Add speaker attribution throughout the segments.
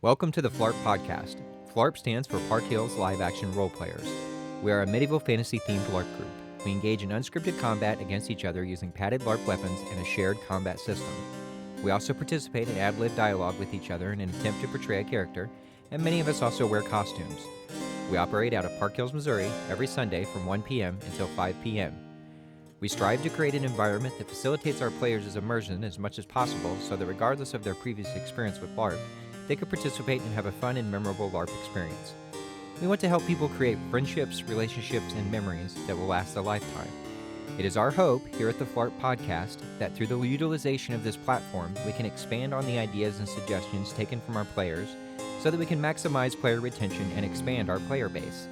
Speaker 1: Welcome to the Phlarp Podcast. Phlarp stands for Park Hills Live Action Role Players. We are a medieval fantasy-themed LARP group. We engage in unscripted combat against each other using padded LARP weapons and a shared combat system. We also participate in ad-lib dialogue with each other in an attempt to portray a character, and many of us also wear costumes. We operate out of Park Hills, Missouri, every Sunday from 1 p.m. until 5 p.m. We strive to create an environment that facilitates our players' immersion as much as possible so that regardless of their previous experience with LARP, they could participate and have a fun and memorable LARP experience. We want to help people create friendships, relationships, and memories that will last a lifetime. It is our hope here at the Phlarp Podcast that through the utilization of this platform, we can expand on the ideas and suggestions taken from our players so that we can maximize player retention and expand our player base.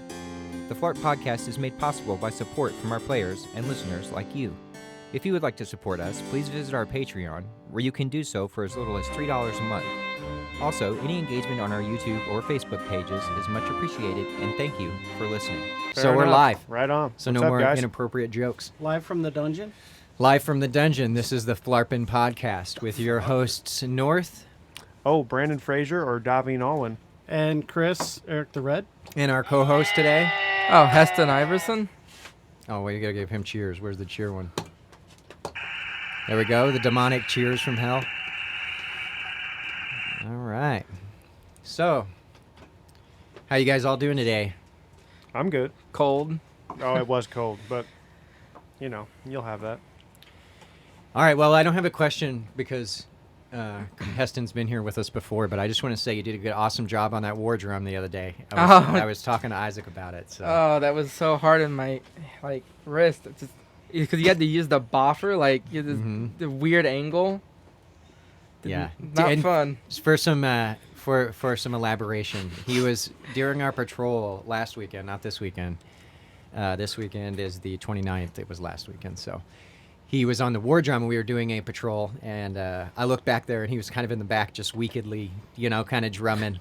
Speaker 1: The Phlarp Podcast is made possible by support from our players and listeners like you. If you would like to support us, please visit our Patreon, where you can do so for as little as $3 a month. Also, any engagement on our YouTube or Facebook pages is much appreciated, and thank you for listening.
Speaker 2: Fair
Speaker 1: We're
Speaker 2: enough.
Speaker 1: live.
Speaker 2: Right on.
Speaker 1: So
Speaker 2: What's
Speaker 1: no
Speaker 2: up,
Speaker 1: more
Speaker 2: guys?
Speaker 1: inappropriate jokes.
Speaker 3: Live from the dungeon?
Speaker 1: Live from the dungeon, this is the Phlarpin Podcast with your hosts, North,
Speaker 2: Oh, Brandon Fraser or Davine Alwyn.
Speaker 3: And Chris, Eric the Red.
Speaker 1: and our co-host today.
Speaker 4: Oh, Heston Iverson?
Speaker 1: Oh, we gotta give him cheers. Where's the cheer one? There we go, the demonic cheers from hell. All right. So, how you guys all doing today?
Speaker 2: I'm good.
Speaker 4: Cold.
Speaker 2: Oh, it was cold, but, you know, you'll have that.
Speaker 1: All right, well, I don't have a question because Heston's been here with us before, but I just want to say you did a good, awesome job on that war drum the other day. I was talking to Isaac about it. So.
Speaker 4: Oh, that was so hard in my wrist. Because you had to use the boffer, the weird angle.
Speaker 1: Yeah.
Speaker 4: Not
Speaker 1: And
Speaker 4: fun.
Speaker 1: For some for some elaboration, he was during our patrol last weekend, not this weekend. This weekend is the 29th. It was last weekend, so he was on the war drum and we were doing a patrol, and I looked back there and he was kind of in the back, just wickedly, kind of drumming,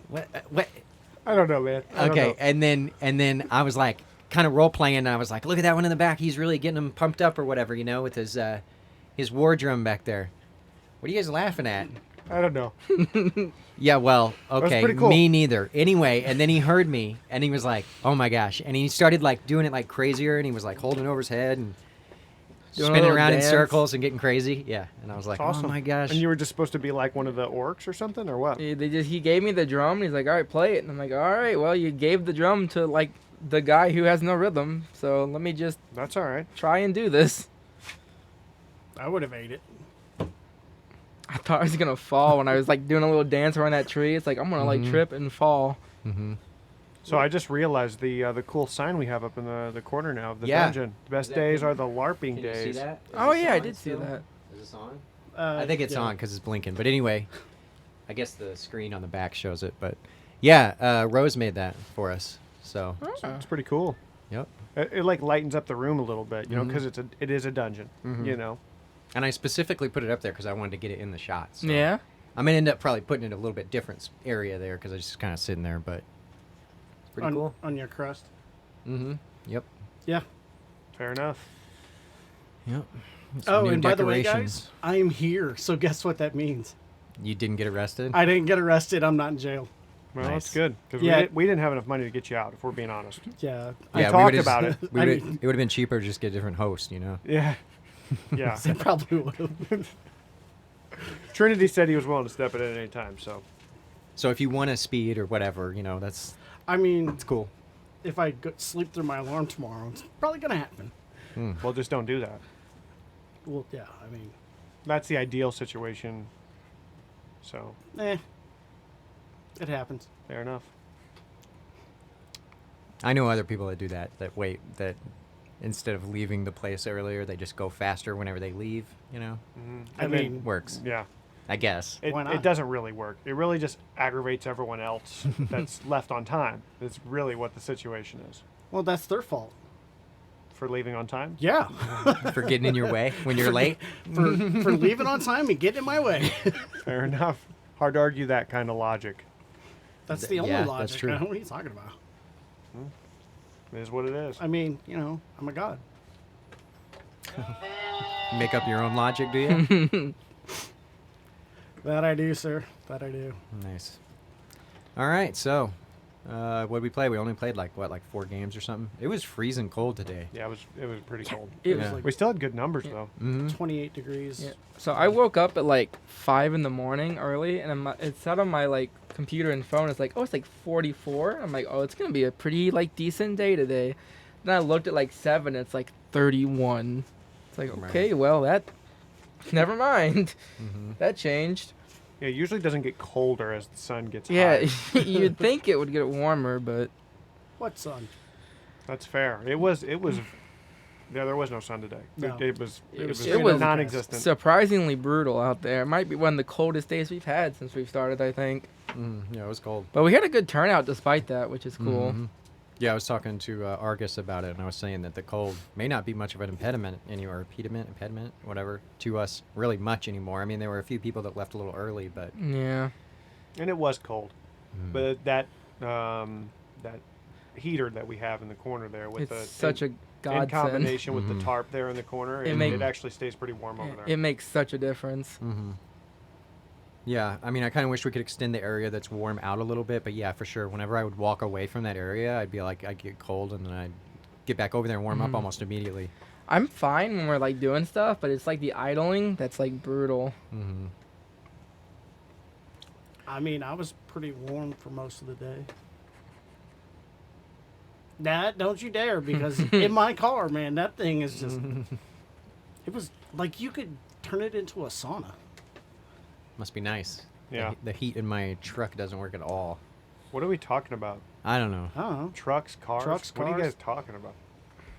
Speaker 1: What?
Speaker 2: I don't know, man. I don't
Speaker 1: Okay,
Speaker 2: know.
Speaker 1: and then I was like, kind of role playing, and I was like, look at that one in the back. He's really getting him pumped up or whatever, with his war drum back there. What are you guys laughing at?
Speaker 2: I don't know.
Speaker 1: Yeah, well, okay,
Speaker 2: pretty cool.
Speaker 1: me neither. Anyway, and then he heard me, and he was like, oh my gosh. And he started doing it crazier, and he was holding over his head and
Speaker 4: Doing a
Speaker 1: spinning
Speaker 4: little
Speaker 1: around in
Speaker 4: dance.
Speaker 1: circles and getting crazy. Yeah, and I was like,
Speaker 2: It's awesome.
Speaker 1: oh my gosh.
Speaker 2: And you were just supposed to be like one of the orcs or something, or what?
Speaker 4: He gave me the drum, and he's like, all right, play it. And I'm like, all right, well, you gave the drum to, the guy who has no rhythm, so let me just
Speaker 2: That's all right.
Speaker 4: try and do this.
Speaker 3: I would have ate it.
Speaker 4: I thought I was going to fall when I was, doing a little dance around that tree. It's like, I'm going to, trip and fall.
Speaker 1: Mm-hmm.
Speaker 2: So I just realized the cool sign we have up in the corner now of the
Speaker 1: Yeah.
Speaker 2: dungeon. The best days are the LARPing
Speaker 1: Can you
Speaker 2: days.
Speaker 1: see that?
Speaker 4: Oh, yeah, I did see that.
Speaker 1: Is this on?
Speaker 3: I
Speaker 1: I think it's on because it's blinking. But anyway, I guess the screen on the back shows it. But yeah, Rose made that for us. So,
Speaker 2: It's pretty cool.
Speaker 1: yep.
Speaker 2: It lightens up the room a little bit,
Speaker 1: Mhm.
Speaker 2: because it is a dungeon,
Speaker 1: Mhm. And I specifically put it up there because I wanted to get it in the shot. So.
Speaker 4: Yeah?
Speaker 1: I'm going to end up probably putting it in a little bit different area there because I just kind of sitting there. But it's pretty cool.
Speaker 3: On your crust.
Speaker 1: Mm-hmm. Yep.
Speaker 3: Yeah.
Speaker 2: Fair enough.
Speaker 1: Yep.
Speaker 3: Oh,
Speaker 1: New
Speaker 3: and by the way,
Speaker 1: decorations.
Speaker 3: guys, I'm here. So guess what that means?
Speaker 1: You didn't get arrested?
Speaker 3: I didn't get arrested. I'm not in jail.
Speaker 2: Well,
Speaker 1: Nice.
Speaker 2: that's good because
Speaker 3: Yeah.
Speaker 2: we didn't have enough money to get you out, if we're being honest.
Speaker 3: Yeah.
Speaker 2: I
Speaker 1: Yeah, we
Speaker 2: talked
Speaker 1: would've-
Speaker 2: about it.
Speaker 1: We
Speaker 3: I
Speaker 1: would've-
Speaker 3: mean-
Speaker 1: it would have been cheaper to just get a different host,
Speaker 2: Yeah. Yeah.
Speaker 3: I probably would have.
Speaker 2: Trinity said he was willing to step in at any time, so.
Speaker 1: So if you want to speed or whatever, that's
Speaker 3: I mean,
Speaker 1: cool.
Speaker 3: if I sleep through my alarm tomorrow, it's probably going to happen.
Speaker 2: Well, just don't do that.
Speaker 3: Well, yeah, I mean,
Speaker 2: That's the ideal situation. So,
Speaker 3: it happens.
Speaker 2: fair enough.
Speaker 1: I know other people that do that that instead of leaving the place earlier, they just go faster whenever they leave,
Speaker 3: I mean,
Speaker 1: Works,
Speaker 2: Yeah.
Speaker 1: I guess.
Speaker 3: Why not?
Speaker 2: It doesn't really work. It really just aggravates everyone else that's left on time. That's really what the situation is.
Speaker 3: well, that's their fault.
Speaker 2: For leaving on time?
Speaker 3: Yeah.
Speaker 1: For getting in your way when you're late.
Speaker 3: for leaving on time and getting in my way.
Speaker 2: Fair enough. Hard to argue that kind of logic.
Speaker 3: That's the only
Speaker 1: Yeah,
Speaker 3: logic.
Speaker 1: that's true.
Speaker 3: What are you talking about?
Speaker 2: It is what it is.
Speaker 3: I mean, I'm a god.
Speaker 1: Make up your own logic, do you?
Speaker 3: That I do, sir. That I do.
Speaker 1: Nice. All right, so what did we play? We only played like 4 games or something. It was freezing cold today.
Speaker 2: Yeah, it was pretty cold.
Speaker 3: It
Speaker 1: Yeah.
Speaker 3: was like
Speaker 2: We still had good numbers though.
Speaker 1: Mm-hmm.
Speaker 3: 28 degrees.
Speaker 4: Yeah. So I woke up at like 5 in the morning early, and it said on my like computer and phone, it's like, oh, it's like 44. I'm like, oh, it's gonna be a pretty like decent day today. Then I looked at like 7, it's like 31. It's like,
Speaker 1: Right.
Speaker 4: okay, well that, never mind.
Speaker 1: Mm-hmm.
Speaker 4: That changed.
Speaker 2: Yeah, it usually doesn't get colder as the sun gets
Speaker 4: Yeah,
Speaker 2: higher.
Speaker 4: you'd think it would get warmer, but
Speaker 3: What sun?
Speaker 2: That's fair. It was. Yeah, there was no sun today.
Speaker 3: No.
Speaker 2: It was
Speaker 4: It was
Speaker 2: non-existent.
Speaker 4: surprisingly brutal out there. It might be one of the coldest days we've had since we've started, I think.
Speaker 1: Yeah, it was cold.
Speaker 4: But we had a good turnout despite that, which is cool.
Speaker 1: Mhm. Yeah, I was talking to Argus about it, and I was saying that the cold may not be much of an impediment anymore, impediment, whatever, to us really much anymore. I mean, there were a few people that left a little early, but
Speaker 4: Yeah.
Speaker 2: And it was cold. But that heater that we have in the corner there with
Speaker 4: It's such a
Speaker 2: in
Speaker 4: godsend.
Speaker 2: combination with
Speaker 1: Mhm.
Speaker 2: the tarp there in the corner,
Speaker 4: It
Speaker 2: it,
Speaker 4: make-
Speaker 2: it actually stays pretty warm over there.
Speaker 4: It makes such a difference.
Speaker 1: Mm-hmm. Yeah, I mean, I kind of wish we could extend the area that's warm out a little bit, but yeah, for sure. Whenever I would walk away from that area, I'd be like, I'd get cold, and then I'd get back over there and warm up
Speaker 4: Mhm.
Speaker 1: almost immediately.
Speaker 4: I'm fine when we're like doing stuff, but it's like the idling that's like brutal.
Speaker 1: Mm-hmm.
Speaker 3: I mean, I was pretty warm for most of the day. That don't you dare, because in my car, man, that thing is just. It was like you could turn it into a sauna.
Speaker 1: Must be nice.
Speaker 2: Yeah.
Speaker 1: The heat in my truck doesn't work at all.
Speaker 2: What are we talking about?
Speaker 1: I don't know.
Speaker 3: I don't know.
Speaker 2: Trucks, cars?
Speaker 3: Trucks,
Speaker 2: What are you
Speaker 3: cars.
Speaker 2: guys talking about?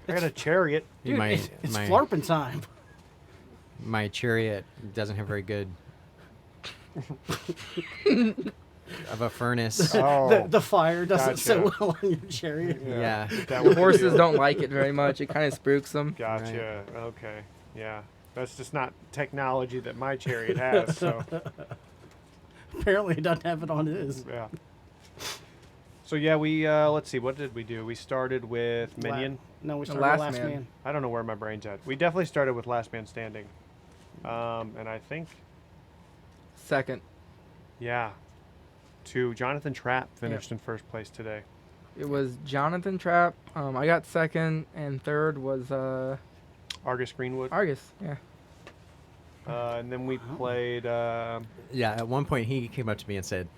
Speaker 2: I got a chariot.
Speaker 3: Dude,
Speaker 1: my
Speaker 3: it's
Speaker 1: my,
Speaker 3: Phlarpin time.
Speaker 1: my chariot doesn't have very good of a furnace.
Speaker 2: Oh,
Speaker 3: The fire doesn't sit
Speaker 2: gotcha.
Speaker 3: well on your chariot.
Speaker 1: Yeah.
Speaker 2: That
Speaker 4: The
Speaker 2: would be
Speaker 4: horses
Speaker 2: it.
Speaker 4: don't like it very much. It kind of spooks them.
Speaker 2: Gotcha. Okay. Yeah. That's just not technology that my chariot has. So
Speaker 3: Apparently, he doesn't have it on his.
Speaker 2: yeah. So yeah, we let's see. What did we do? We started with Minion.
Speaker 3: No, we
Speaker 4: The
Speaker 3: started
Speaker 4: Last
Speaker 3: Last
Speaker 4: Man.
Speaker 3: Man.
Speaker 2: I don't know where my brain's at. We definitely started with Last Man Standing. And I think
Speaker 4: Second.
Speaker 2: yeah, to Jonathan Trapp finished in first place today.
Speaker 4: It was Jonathan Trapp. I got second, and third was
Speaker 2: Argus Greenwood.
Speaker 4: Argus. Yeah.
Speaker 2: And then we played.
Speaker 1: Yeah, at one point he came up to me and said,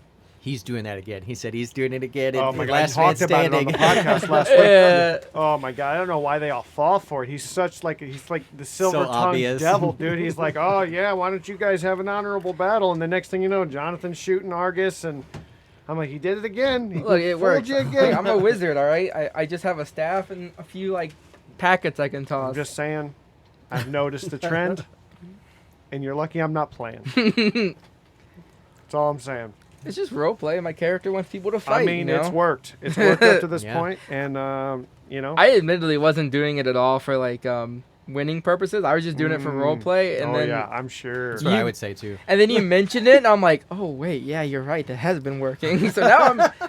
Speaker 1: he's doing that again. He said he's doing it again.
Speaker 2: Oh
Speaker 1: in
Speaker 2: my god!
Speaker 1: Last
Speaker 2: I
Speaker 1: Man
Speaker 2: talked about it on the
Speaker 1: Standing.
Speaker 2: podcast last week.
Speaker 4: Yeah.
Speaker 2: Oh my god! I don't know why they all fall for it. He's like the silver-tongued
Speaker 1: obvious.
Speaker 2: devil, dude. He's like, oh yeah, why don't you guys have an honorable battle? And the next thing you know, Jonathan's shooting Argus, and I'm like, he did it again. He
Speaker 4: Look, it
Speaker 2: fooled
Speaker 4: works.
Speaker 2: you again.
Speaker 4: Like, I'm a wizard, all right. I just have a staff and a few like packets I can toss.
Speaker 2: I'm just saying, I've noticed the trend, and you're lucky I'm not playing. That's all I'm saying.
Speaker 4: It's just role play. My character wants people to fight.
Speaker 2: I mean,
Speaker 4: you know?
Speaker 2: it's worked. It's worked up to this
Speaker 1: Yeah.
Speaker 2: point, and you know.
Speaker 4: I admittedly wasn't doing it at all for like winning purposes. I was just doing it for role play, and
Speaker 2: oh
Speaker 4: then
Speaker 2: yeah, I'm sure.
Speaker 1: That's what I
Speaker 4: You-
Speaker 1: would say too.
Speaker 4: and then you mentioned it, and I'm like, oh wait, yeah, you're right. That has been working. So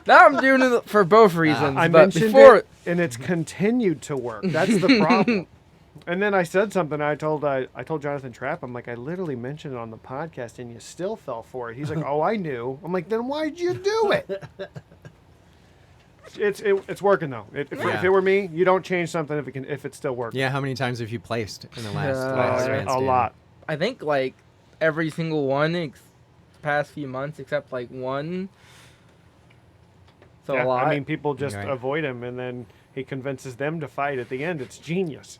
Speaker 4: now I'm doing it for both reasons.
Speaker 2: I
Speaker 4: but
Speaker 2: mentioned
Speaker 4: before,
Speaker 2: it, and it's continued to work. That's the problem. And then I said something. I told Jonathan Trapp, I'm like, I literally mentioned it on the podcast, and you still fell for it. He's like, oh, I knew. I'm like, then why'd you do it? It's working though. If
Speaker 1: Yeah.
Speaker 2: it were me, you don't change something if it still works.
Speaker 1: Yeah, how many times have you placed in the last,
Speaker 4: Yeah.
Speaker 1: last
Speaker 2: a
Speaker 1: Man Standing?
Speaker 2: lot.
Speaker 4: I think like every single one past few months, except like one. So
Speaker 2: Yeah,
Speaker 4: a lot.
Speaker 2: I mean, people just
Speaker 1: Right.
Speaker 2: avoid him, and then he convinces them to fight at the end. It's genius.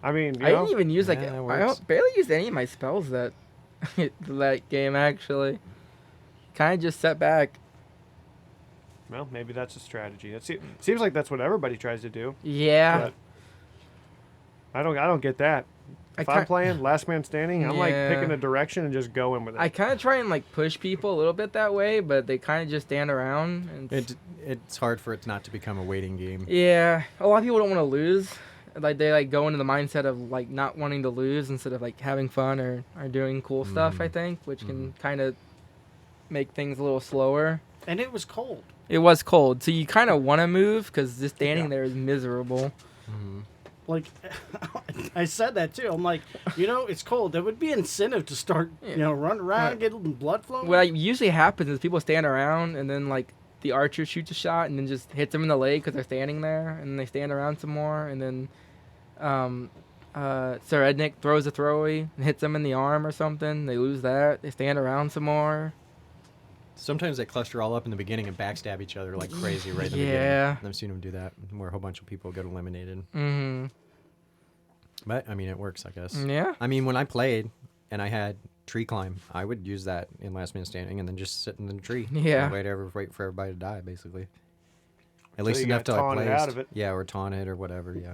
Speaker 2: I mean,
Speaker 4: I didn't even use like
Speaker 1: Yeah, that
Speaker 4: I
Speaker 1: works.
Speaker 4: barely used any of my spells that game actually. Kind of just set back.
Speaker 2: well, maybe that's a strategy. Seems like that's what everybody tries to do.
Speaker 4: Yeah.
Speaker 2: But I don't get that. If I'm playing Last Man Standing, I'm like
Speaker 4: Yeah.
Speaker 2: picking a direction and just going with it.
Speaker 4: I kind of try and like push people a little bit that way, but they kind of just stand around. And
Speaker 1: It's hard for it not to become a waiting game.
Speaker 4: yeah, a lot of people don't want to lose. Like they like go into the mindset of like not wanting to lose instead of like having fun or doing cool stuff. I think, which can kind of make things a little slower.
Speaker 3: And it was cold.
Speaker 4: It was cold, so you kind of want to move because just standing
Speaker 2: Yeah.
Speaker 4: there is miserable.
Speaker 1: Mhm.
Speaker 3: Like, I said that too. I'm like, it's cold. There would be incentive to start, run around, get blood flowing.
Speaker 4: What usually happens is people stand around and then like the archer shoots a shot and then just hits them in the leg because they're standing there, and then they stand around some more, and then Sir Ednick throws a throwaway and hits them in the arm or something. They lose that. They stand around some more.
Speaker 5: Sometimes they cluster all up in the beginning and backstab each other like crazy right in the beginning.
Speaker 4: Yeah.
Speaker 5: I've seen them do that where a whole bunch of people get eliminated.
Speaker 4: Mm-hmm.
Speaker 5: But, I mean, it works, I guess.
Speaker 4: Yeah.
Speaker 5: I mean, when I played and I had tree climb, I would use that in Last Man Standing and then just sit in the tree.
Speaker 4: Yeah.
Speaker 5: And wait for everybody to die, basically. At
Speaker 2: So
Speaker 5: least
Speaker 2: you
Speaker 5: enough
Speaker 2: got
Speaker 5: to
Speaker 2: taunted out of it.
Speaker 5: Yeah, or taunted or whatever, yeah.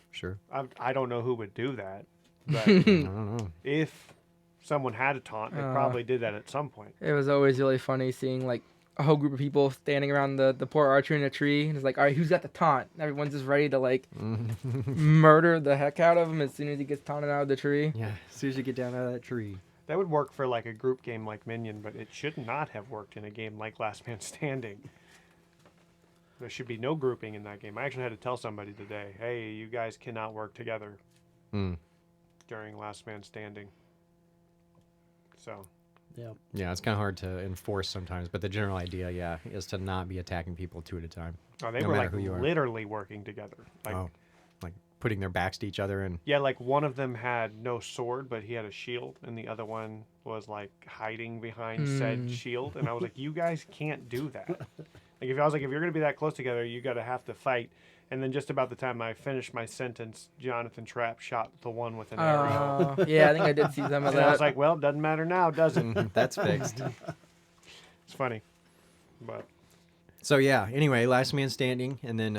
Speaker 5: Sure.
Speaker 2: I don't know who would do that, but
Speaker 5: I don't know.
Speaker 2: if someone had a taunt, they probably did that at some point.
Speaker 4: It was always really funny seeing like a whole group of people standing around the poor archer in a tree, and it's like, all right, who's got the taunt? And everyone's just ready to like murder the heck out of him as soon as he gets taunted out of the tree.
Speaker 5: Yeah, as soon as you get down out of that tree.
Speaker 2: That would work for like a group game like Minion, but it should not have worked in a game like Last Man Standing. There should be no grouping in that game. I actually had to tell somebody today, hey, you guys cannot work together during Last Man Standing. So,
Speaker 5: Yeah, it's kind of hard to enforce sometimes, but the general idea, is to not be attacking people two at a time.
Speaker 2: oh, they
Speaker 5: No
Speaker 2: were
Speaker 5: matter
Speaker 2: like
Speaker 5: who you are.
Speaker 2: literally working together. Like,
Speaker 5: Like putting their backs to each other and...
Speaker 2: yeah, like one of them had no sword, but he had a shield, and the other one was like hiding behind said shield. And I was like, you guys can't do that. Like, if you're going to be that close together, you got to have to fight. And then just about the time I finished my sentence, Jonathan Trapp shot the one with an arrow.
Speaker 4: Yeah, I think I did see some of
Speaker 2: And
Speaker 4: that.
Speaker 2: I was like, well, doesn't matter now, does it?
Speaker 5: That's fixed.
Speaker 2: It's funny. But
Speaker 5: So, yeah, anyway, Last Man Standing, and then,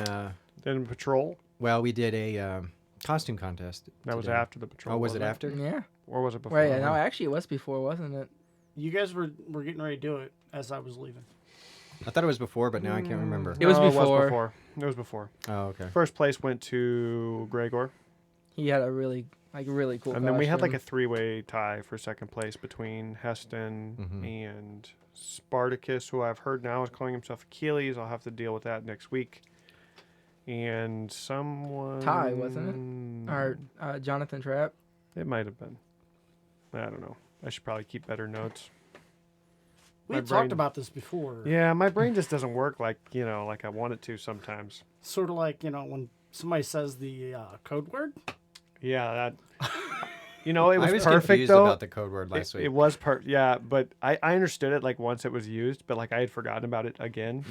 Speaker 2: then Patrol,
Speaker 5: well, we did a costume contest.
Speaker 2: that was
Speaker 5: today.
Speaker 2: after the Patrol.
Speaker 5: Oh, was it
Speaker 2: wasn't
Speaker 5: after?
Speaker 4: Yeah.
Speaker 2: Or was it before?
Speaker 4: Wait, no, actually it was before, wasn't it?
Speaker 3: You guys were getting ready to do it as I was leaving.
Speaker 5: I thought it was before, but now I can't remember.
Speaker 4: It was
Speaker 2: No,
Speaker 4: before.
Speaker 2: It was before.
Speaker 5: Oh, okay.
Speaker 2: First place went to Gregor.
Speaker 4: He had a really cool
Speaker 2: And then we had like a
Speaker 4: costume.
Speaker 2: three-way tie for second place between Heston and Spartacus, who I've heard now is calling himself Achilles. I'll have to deal with that next week. And someone...
Speaker 4: Ty, wasn't it? Or Jonathan Trapp.
Speaker 2: It might have been. I don't know. I should probably keep better notes.
Speaker 3: We
Speaker 2: My
Speaker 3: had talked
Speaker 2: brain-
Speaker 3: about this before.
Speaker 2: Yeah, my brain just doesn't work like I want it to sometimes.
Speaker 3: Sort of like, when somebody says the code word.
Speaker 2: Yeah, that... it
Speaker 5: I
Speaker 2: was
Speaker 5: was
Speaker 2: perfect,
Speaker 5: confused
Speaker 2: though.
Speaker 5: about the code word last week.
Speaker 2: It was yeah, but I understood it like once it was used, but like I had forgotten about it again.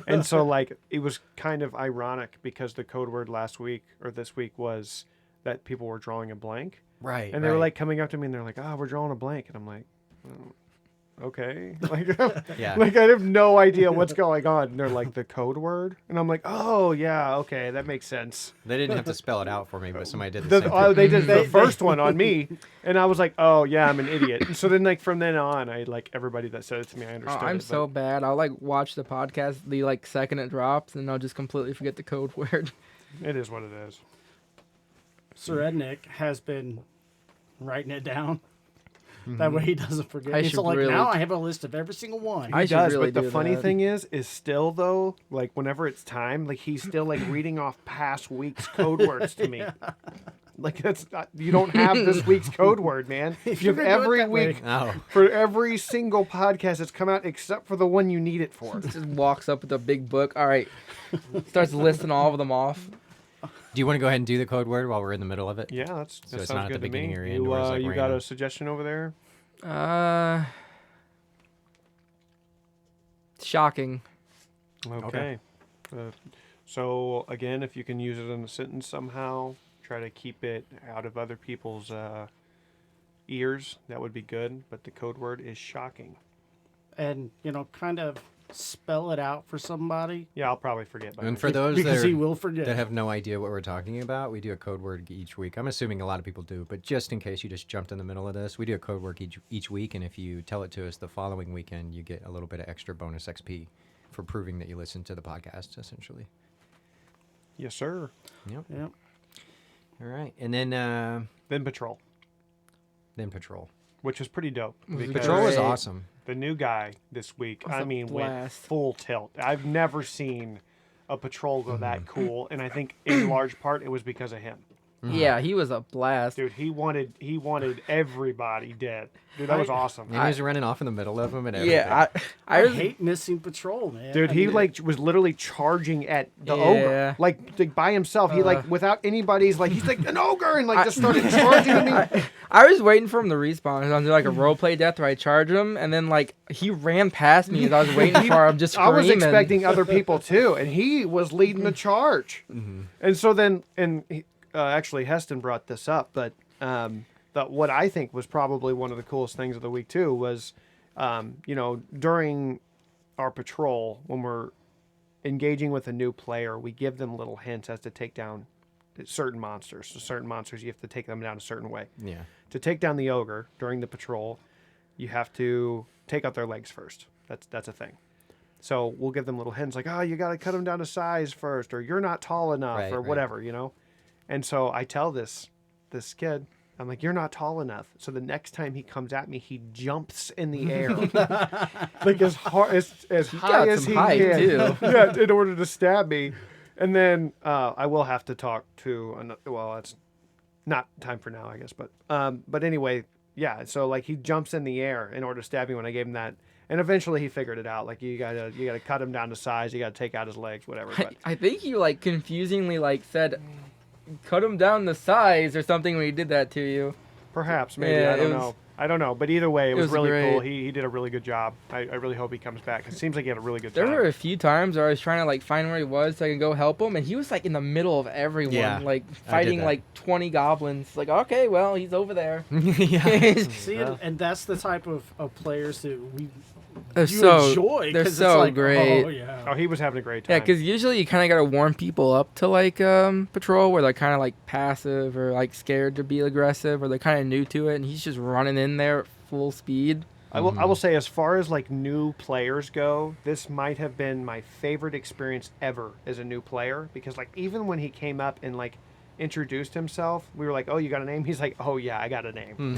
Speaker 2: And so like it was kind of ironic because the code word last week or this week was that people were drawing a blank.
Speaker 5: Right.
Speaker 2: And they were like coming up to me and they're like, we're drawing a blank. And I'm like, okay. Like,
Speaker 5: Yeah.
Speaker 2: like I have no idea what's going on. And they're like, the code word? And I'm like, oh, yeah, okay, that makes sense.
Speaker 5: They didn't have to spell it out for me, but somebody did the same thing.
Speaker 2: They did the first one on me, and I was like, "Oh yeah, I'm an idiot." And so then, like from then on, I like everybody that said it to me, I
Speaker 4: Oh,
Speaker 2: understood.
Speaker 4: I'm
Speaker 2: it,
Speaker 4: so bad. I'll like watch the podcast the like second it drops, and I'll just completely forget the code word.
Speaker 2: but it is what it is.
Speaker 3: Sir Ednick has been writing it down. That way he doesn't forget.
Speaker 4: I
Speaker 3: It's
Speaker 4: should
Speaker 3: like,
Speaker 4: really-
Speaker 3: now I have a list of every single one.
Speaker 4: I
Speaker 2: He
Speaker 4: should
Speaker 2: does,
Speaker 4: really
Speaker 2: but the
Speaker 4: do
Speaker 2: funny
Speaker 4: that.
Speaker 2: thing is still though, like whenever it's time, like he's still like reading off past week's code words to me. Like that's not, you don't have this week's code word, man. You have
Speaker 3: You're gonna do it
Speaker 2: every
Speaker 3: that way.
Speaker 2: week
Speaker 5: Oh.
Speaker 2: for every single podcast that's come out except for the one you need it for.
Speaker 4: Just walks up with a big book. All right, starts listing all of them off.
Speaker 5: Do you want to go ahead and do the code word while we're in the middle of it?
Speaker 2: Yeah, that
Speaker 5: So
Speaker 2: sounds
Speaker 5: it's not at
Speaker 2: good
Speaker 5: the
Speaker 2: to me.
Speaker 5: beginning or end,
Speaker 2: You,
Speaker 5: or is it like
Speaker 2: you got
Speaker 5: random?
Speaker 2: a suggestion over there?
Speaker 4: Shocking.
Speaker 2: Okay. So again, if you can use it in a sentence somehow, try to keep it out of other people's ears. That would be good. But the code word is shocking.
Speaker 3: And, kind of spell it out for somebody.
Speaker 2: Yeah, I'll probably forget. By
Speaker 5: And
Speaker 2: next
Speaker 5: for
Speaker 2: week.
Speaker 5: those
Speaker 3: Because
Speaker 5: that,
Speaker 3: he will forget.
Speaker 5: that have no idea what we're talking about, we do a code word each week. I'm assuming a lot of people do, but just in case you just jumped in the middle of this, we do a code word each week, and if you tell it to us the following weekend, you get a little bit of extra bonus XP for proving that you listened to the podcast, essentially.
Speaker 2: Yes, sir.
Speaker 5: Yep.
Speaker 3: Yep.
Speaker 5: All right. And then
Speaker 2: Then Patrol,
Speaker 5: Patrol.
Speaker 2: which was pretty dope.
Speaker 4: Was
Speaker 2: because
Speaker 5: Patrol was
Speaker 4: Great.
Speaker 5: awesome.
Speaker 2: the new guy this week,
Speaker 4: Was
Speaker 2: I
Speaker 4: a
Speaker 2: mean, went
Speaker 4: blast.
Speaker 2: full tilt. I've never seen a Patrol go that cool, and I think in large part it was because of him.
Speaker 4: Yeah, he was a blast.
Speaker 2: Dude, he wanted everybody dead. Dude, that was awesome.
Speaker 5: And he was running off in the middle of them and everything.
Speaker 4: Yeah,
Speaker 3: I hate missing patrol, man.
Speaker 2: Dude, he was literally charging at the ogre, like by himself. He without anybody's he's like an ogre and just started charging at me.
Speaker 4: I was waiting for him to respawn. I was doing a roleplay death where I charged him, and then he ran past me as I was waiting for him, just screaming.
Speaker 2: I was expecting other people too, and he was leading the charge. And so then, actually Heston brought this up, but what I think was probably one of the coolest things of the week too was, during our patrol, when we're engaging with a new player, we give them little hints as to take down certain monsters. So certain monsters, you have to take them down a certain way.
Speaker 5: Yeah.
Speaker 2: To take down the ogre during the patrol, you have to take out their legs first. That's a thing. So we'll give them little hints like, oh, you got to cut them down to size first, or you're not tall enough, or whatever, And so I tell this kid, I'm like, you're not tall enough. So the next time he comes at me, he jumps in the air, as high as he can,
Speaker 4: too.
Speaker 2: yeah, in order to stab me. And then I will have to talk to another. Well, it's not time for now, I guess. But anyway, yeah. So he jumps in the air in order to stab me when I gave him that. And eventually he figured it out. You gotta cut him down to size. You gotta take out his legs, whatever. But
Speaker 4: I think you confusingly said, cut him down to size or something when he did that to you.
Speaker 2: Perhaps, maybe.
Speaker 4: Yeah,
Speaker 2: I don't know. But either way, it was really
Speaker 4: great.
Speaker 2: cool. He did a really good job. I really hope he comes back. It seems like he had a really good
Speaker 4: There
Speaker 2: time.
Speaker 4: were a few times where I was trying to find where he was so I could go help him, and he was in the middle of everyone, fighting 20 goblins. Okay, well, he's over there.
Speaker 5: Yeah.
Speaker 3: See, and that's the type of players that
Speaker 4: They're
Speaker 3: you
Speaker 4: so
Speaker 3: enjoy.
Speaker 4: they're
Speaker 3: 'cause
Speaker 4: so
Speaker 3: it's
Speaker 4: great.
Speaker 3: Oh yeah.
Speaker 2: Oh, he was having a great time.
Speaker 4: Yeah, because usually you kind of got to warm people up to patrol where they're kind of passive or scared to be aggressive or they're kind of new to it, and he's just running in there at full speed.
Speaker 2: I will say, as far as new players go, this might have been my favorite experience ever as a new player, because even when he came up and introduced himself, we were like, oh, you got a name? He's like, oh yeah, I got a name.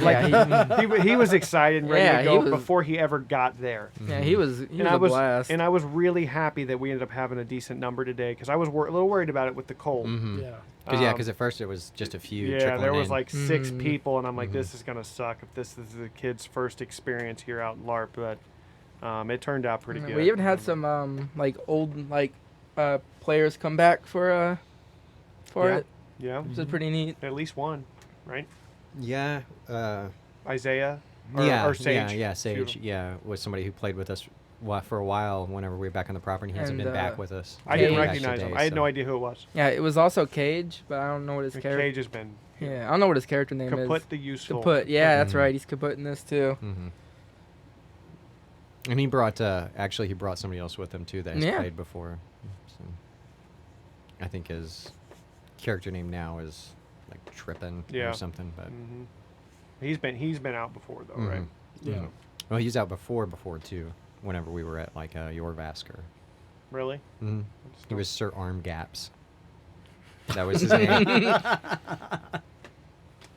Speaker 2: He was excited and ready to go before he ever got there.
Speaker 4: Yeah, he was a blast.
Speaker 2: And I was really happy that we ended up having a decent number today, because I was a little worried about it with the cold.
Speaker 3: Yeah.
Speaker 5: Because at first it was just a few.
Speaker 2: Yeah, there was
Speaker 5: in.
Speaker 2: 6 people, and I'm like, this is gonna suck if this is the kid's first experience here out in LARP. But it turned out pretty good.
Speaker 4: We even had some old players come back for it.
Speaker 2: Yeah,
Speaker 4: Which is pretty neat.
Speaker 2: at least one, right?
Speaker 5: Yeah.
Speaker 2: Isaiah. Or Sage.
Speaker 5: Yeah, Sage.
Speaker 2: Beautiful.
Speaker 5: Yeah, was somebody who played with us for a while. Whenever we were back on the property, he hasn't
Speaker 4: And,
Speaker 5: been back with us.
Speaker 2: I didn't
Speaker 4: Cage.
Speaker 2: recognize him. I had no idea who it was.
Speaker 4: Yeah, it was also Cage, but I don't know what his character.
Speaker 2: Cage has been
Speaker 4: Yeah, I don't know what his character name is.
Speaker 2: kaput the useful.
Speaker 4: Kaput. Yeah, that's right. He's kaput in this too.
Speaker 5: Mm-hmm. And he brought somebody else with him too that he's played before. So I think his character name now is Trippin' or something. But
Speaker 2: he's been out before though, right?
Speaker 3: Yeah.
Speaker 5: Mhm. Well, he was out before too. Whenever we were at Yorvasker.
Speaker 2: Really?
Speaker 5: Mm-hmm. He was Sir Arm Gaps. That was his name.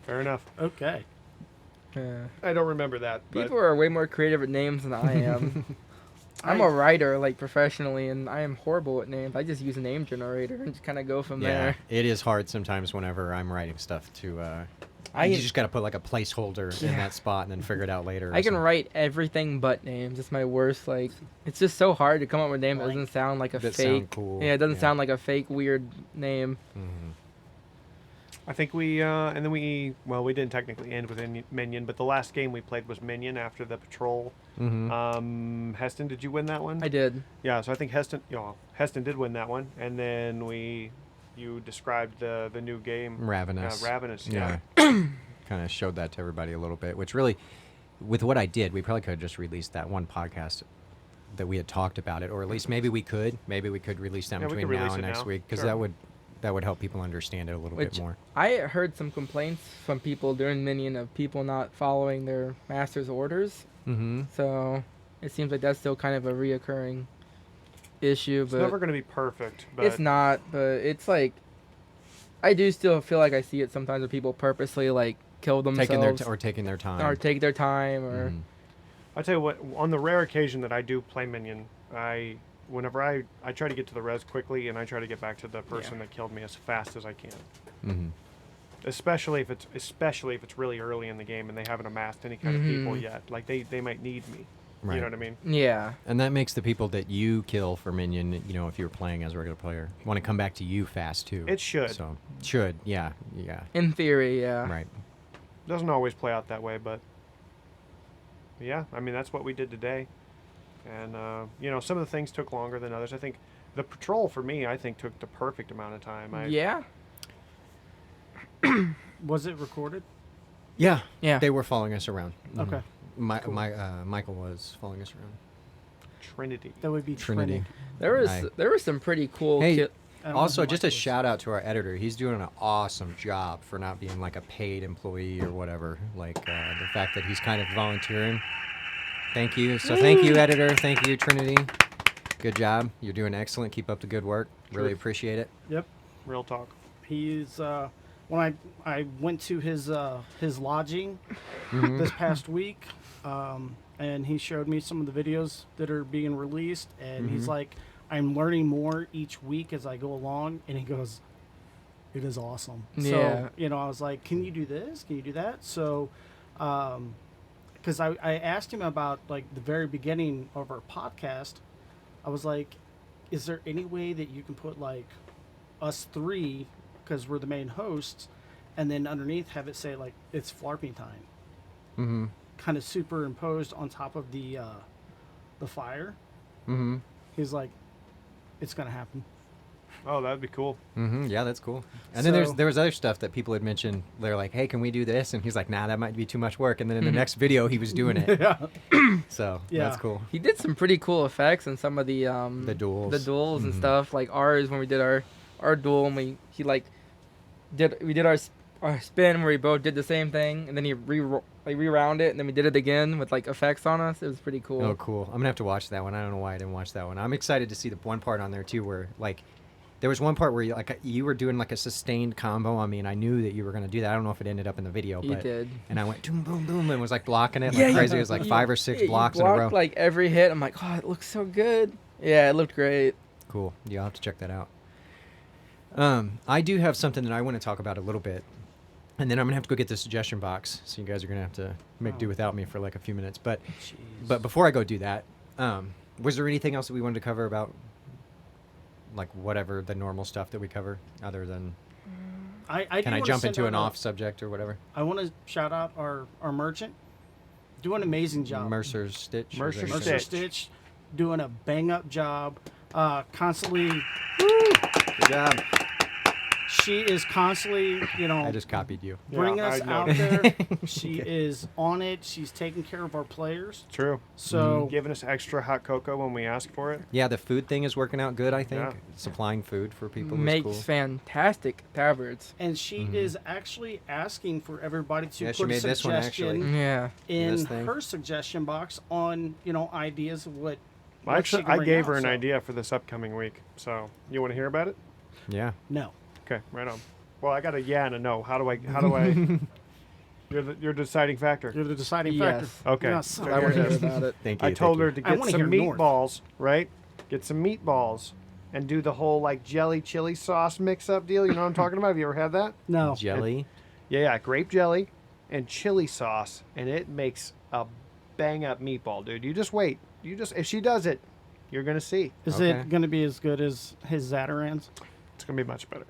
Speaker 2: Fair enough.
Speaker 3: Okay.
Speaker 2: I don't remember that. But
Speaker 4: People are way more creative at names than I am. I'm a writer, professionally, and I am horrible at names. I just use a name generator and just kind of go from there.
Speaker 5: It is hard sometimes whenever I'm writing stuff to. You just got to put a placeholder in that spot and then figure it out later.
Speaker 4: I can write everything but names. It's my worst. It's just so hard to come up with a name that doesn't sound like a
Speaker 5: That
Speaker 4: fake.
Speaker 5: sound cool.
Speaker 4: Yeah, it doesn't sound like a fake weird name.
Speaker 5: Mm-hmm.
Speaker 2: I think we we didn't technically end with Minion, but the last game we played was Minion after the patrol.
Speaker 5: Mm-hmm.
Speaker 2: Heston, did you win that one?
Speaker 4: I did.
Speaker 2: Yeah, so I think Heston did win that one, and then you described the new game
Speaker 5: Ravenous.
Speaker 2: Ravenous.
Speaker 5: Yeah. Kind of showed that to everybody a little bit, which really, with what I did, we probably could have just released that one podcast that we had talked about it, or at least maybe we could release that between now and next week, because that would help people understand it a little bit more.
Speaker 4: I heard some complaints from people during Minion of people not following their master's orders.
Speaker 5: Mm-hmm.
Speaker 4: So it seems like that's still kind of a reoccurring issue.
Speaker 2: It's
Speaker 4: but
Speaker 2: never going to be perfect. But
Speaker 4: it's not, but it's I do still feel like I see it sometimes when people purposely kill themselves.
Speaker 5: Taking their time.
Speaker 4: Or take their time, or...
Speaker 5: Mhm.
Speaker 2: I'll tell you what, on the rare occasion that I do play Minion, whenever I try to get to the res quickly, and I try to get back to the person that killed me as fast as I can.
Speaker 5: Mm-hmm.
Speaker 2: especially if it's really early in the game and they haven't amassed any kind of people yet. Like they might need me.
Speaker 5: Right.
Speaker 2: You know what I mean?
Speaker 4: Yeah.
Speaker 5: And that makes the people that you kill for minion, if you're playing as a regular player, want to come back to you fast too.
Speaker 2: It should.
Speaker 5: So should, yeah.
Speaker 4: In theory, yeah.
Speaker 5: Right.
Speaker 2: Doesn't always play out that way, but yeah, I mean that's what we did today. And some of the things took longer than others. I think the patrol for me, took the perfect amount of time.
Speaker 4: Yeah.
Speaker 3: Was it recorded?
Speaker 5: Yeah.
Speaker 4: Yeah.
Speaker 5: They were following us around.
Speaker 3: Okay.
Speaker 5: Michael was following us around.
Speaker 2: Trinity.
Speaker 3: That would be
Speaker 5: Trinity.
Speaker 4: There was
Speaker 5: Aye.
Speaker 4: there was some pretty cool.
Speaker 5: Hey,
Speaker 3: I don't know
Speaker 5: also,
Speaker 3: who
Speaker 5: just a
Speaker 3: Michael is.
Speaker 5: shout out to our editor. He's doing an awesome job for not being like a paid employee or whatever. Like the fact that he's kind of volunteering. Thank you. So thank you, editor. Thank you, Trinity. Good job. You're doing excellent. Keep up the good work. Really
Speaker 2: Truth.
Speaker 5: appreciate it.
Speaker 3: Yep.
Speaker 2: Real talk.
Speaker 3: He's when I went to his lodging
Speaker 5: Mhm.
Speaker 3: this past week, and he showed me some of the videos that are being released, and he's
Speaker 5: Mhm.
Speaker 3: like, I'm learning more each week as I go along, and he goes, it is awesome.
Speaker 4: Yeah.
Speaker 3: So I was like, can you do this? Can you do that? So, because I asked him about like the very beginning of our podcast, I was like, is there any way that you can put like us three, because we're the main hosts, and then underneath have it say like it's Phlarpin time,
Speaker 5: Mm-hmm.
Speaker 3: kind of superimposed on top of the fire?
Speaker 5: Mm-hmm.
Speaker 3: He's like, it's gonna happen.
Speaker 2: Oh, that'd be cool.
Speaker 5: Mm-hmm. Yeah, that's cool. And then
Speaker 3: So-
Speaker 5: there was other stuff that people had mentioned. They're like, "Hey, can we do this?" And he's like, "Nah, that might be too much work." And then in the next video, he was doing it.
Speaker 3: Yeah.
Speaker 5: So
Speaker 3: Yeah.
Speaker 5: that's cool.
Speaker 4: He did some pretty cool effects in some of the
Speaker 5: duels.
Speaker 4: the duels and
Speaker 5: Mhm.
Speaker 4: stuff, like ours when we did our duel, and we did our spin where we both did the same thing, and then he rewound it, and then we did it again with like effects on us. It was pretty cool.
Speaker 5: Oh, cool. I'm gonna have to watch that one. I don't know why I didn't watch that one. I'm excited to see the one part on there too, where like there was one part where you were doing like a sustained combo on me, and I knew that you were gonna do that. I don't know if it ended up in the video,
Speaker 4: He
Speaker 5: but
Speaker 4: did.
Speaker 5: and I went boom, boom, boom, and was like blocking it
Speaker 4: Yeah,
Speaker 5: like
Speaker 4: you-
Speaker 5: crazy. It was like
Speaker 4: you-
Speaker 5: 5 or 6
Speaker 4: you
Speaker 5: blocks in a
Speaker 4: blocked,
Speaker 5: row.
Speaker 4: like every hit. I'm like, oh, it looks so good. Yeah, it looked great.
Speaker 5: Cool. Yeah, I'll have to check that out. I do have something that I want to talk about a little bit, and then I'm gonna have to go get the suggestion box. So you guys are gonna have to make do
Speaker 3: Oh.
Speaker 5: without me for like a few minutes. But
Speaker 3: Jeez.
Speaker 5: before I go do that, was there anything else that we wanted to cover about, like whatever the normal stuff that we cover, other than
Speaker 3: I
Speaker 5: can
Speaker 3: do
Speaker 5: I
Speaker 3: wanna
Speaker 5: jump
Speaker 3: send
Speaker 5: into an
Speaker 3: out
Speaker 5: off subject or whatever?
Speaker 3: I want to shout out our merchant, doing an amazing job.
Speaker 5: Mercer's Stitch.
Speaker 2: Mercer's
Speaker 5: Is that what you
Speaker 3: Mercer
Speaker 5: said?
Speaker 2: Stitch.
Speaker 3: Stitch, doing a bang up job. Constantly,
Speaker 5: Good job.
Speaker 3: she is constantly,
Speaker 5: I just copied you.
Speaker 3: bring
Speaker 2: Yeah,
Speaker 3: us
Speaker 2: I
Speaker 3: out
Speaker 2: noticed.
Speaker 3: there. She is on it. She's taking care of our players.
Speaker 2: True.
Speaker 3: So
Speaker 2: Giving us extra hot cocoa when we ask for it.
Speaker 5: Yeah, the food thing is working out good. I think
Speaker 2: Yeah.
Speaker 5: supplying food for people
Speaker 4: Makes
Speaker 5: is cool.
Speaker 4: fantastic tablets.
Speaker 3: and she is actually asking for everybody to
Speaker 5: Yeah, she
Speaker 3: put a
Speaker 5: made this one, actually.
Speaker 3: suggestion
Speaker 4: Yeah.
Speaker 3: in
Speaker 5: This thing.
Speaker 3: her suggestion box on ideas of what.
Speaker 2: Well,
Speaker 3: what she
Speaker 2: actually,
Speaker 3: can
Speaker 2: I
Speaker 3: bring
Speaker 2: gave
Speaker 3: out,
Speaker 2: her an
Speaker 3: so-
Speaker 2: idea for this upcoming week. So you want to hear about it?
Speaker 5: Yeah.
Speaker 3: No.
Speaker 2: Okay, right on. Well, I got a yeah and a no. How do I? You're the deciding factor.
Speaker 3: You're the deciding
Speaker 4: Yes.
Speaker 3: factor.
Speaker 2: Okay.
Speaker 3: You're not
Speaker 2: So
Speaker 3: son
Speaker 4: I
Speaker 3: of a
Speaker 4: want to
Speaker 2: here it
Speaker 4: hear
Speaker 2: is.
Speaker 4: about it.
Speaker 5: Thank you.
Speaker 2: I told her
Speaker 5: thank
Speaker 2: to
Speaker 3: I
Speaker 2: get
Speaker 3: wanna
Speaker 2: some
Speaker 3: hear north.
Speaker 2: meatballs, right? Get some meatballs and do the whole like jelly chili sauce mix up deal. You know what I'm talking about? Have you ever had that?
Speaker 3: No.
Speaker 5: you. Jelly.
Speaker 2: Yeah, grape jelly and chili sauce, and it makes a bang up meatball, dude. You just wait. If she does it, you're gonna see.
Speaker 3: Is
Speaker 5: Okay.
Speaker 3: it going to be as good as his Zatarans?
Speaker 2: It's gonna be much better.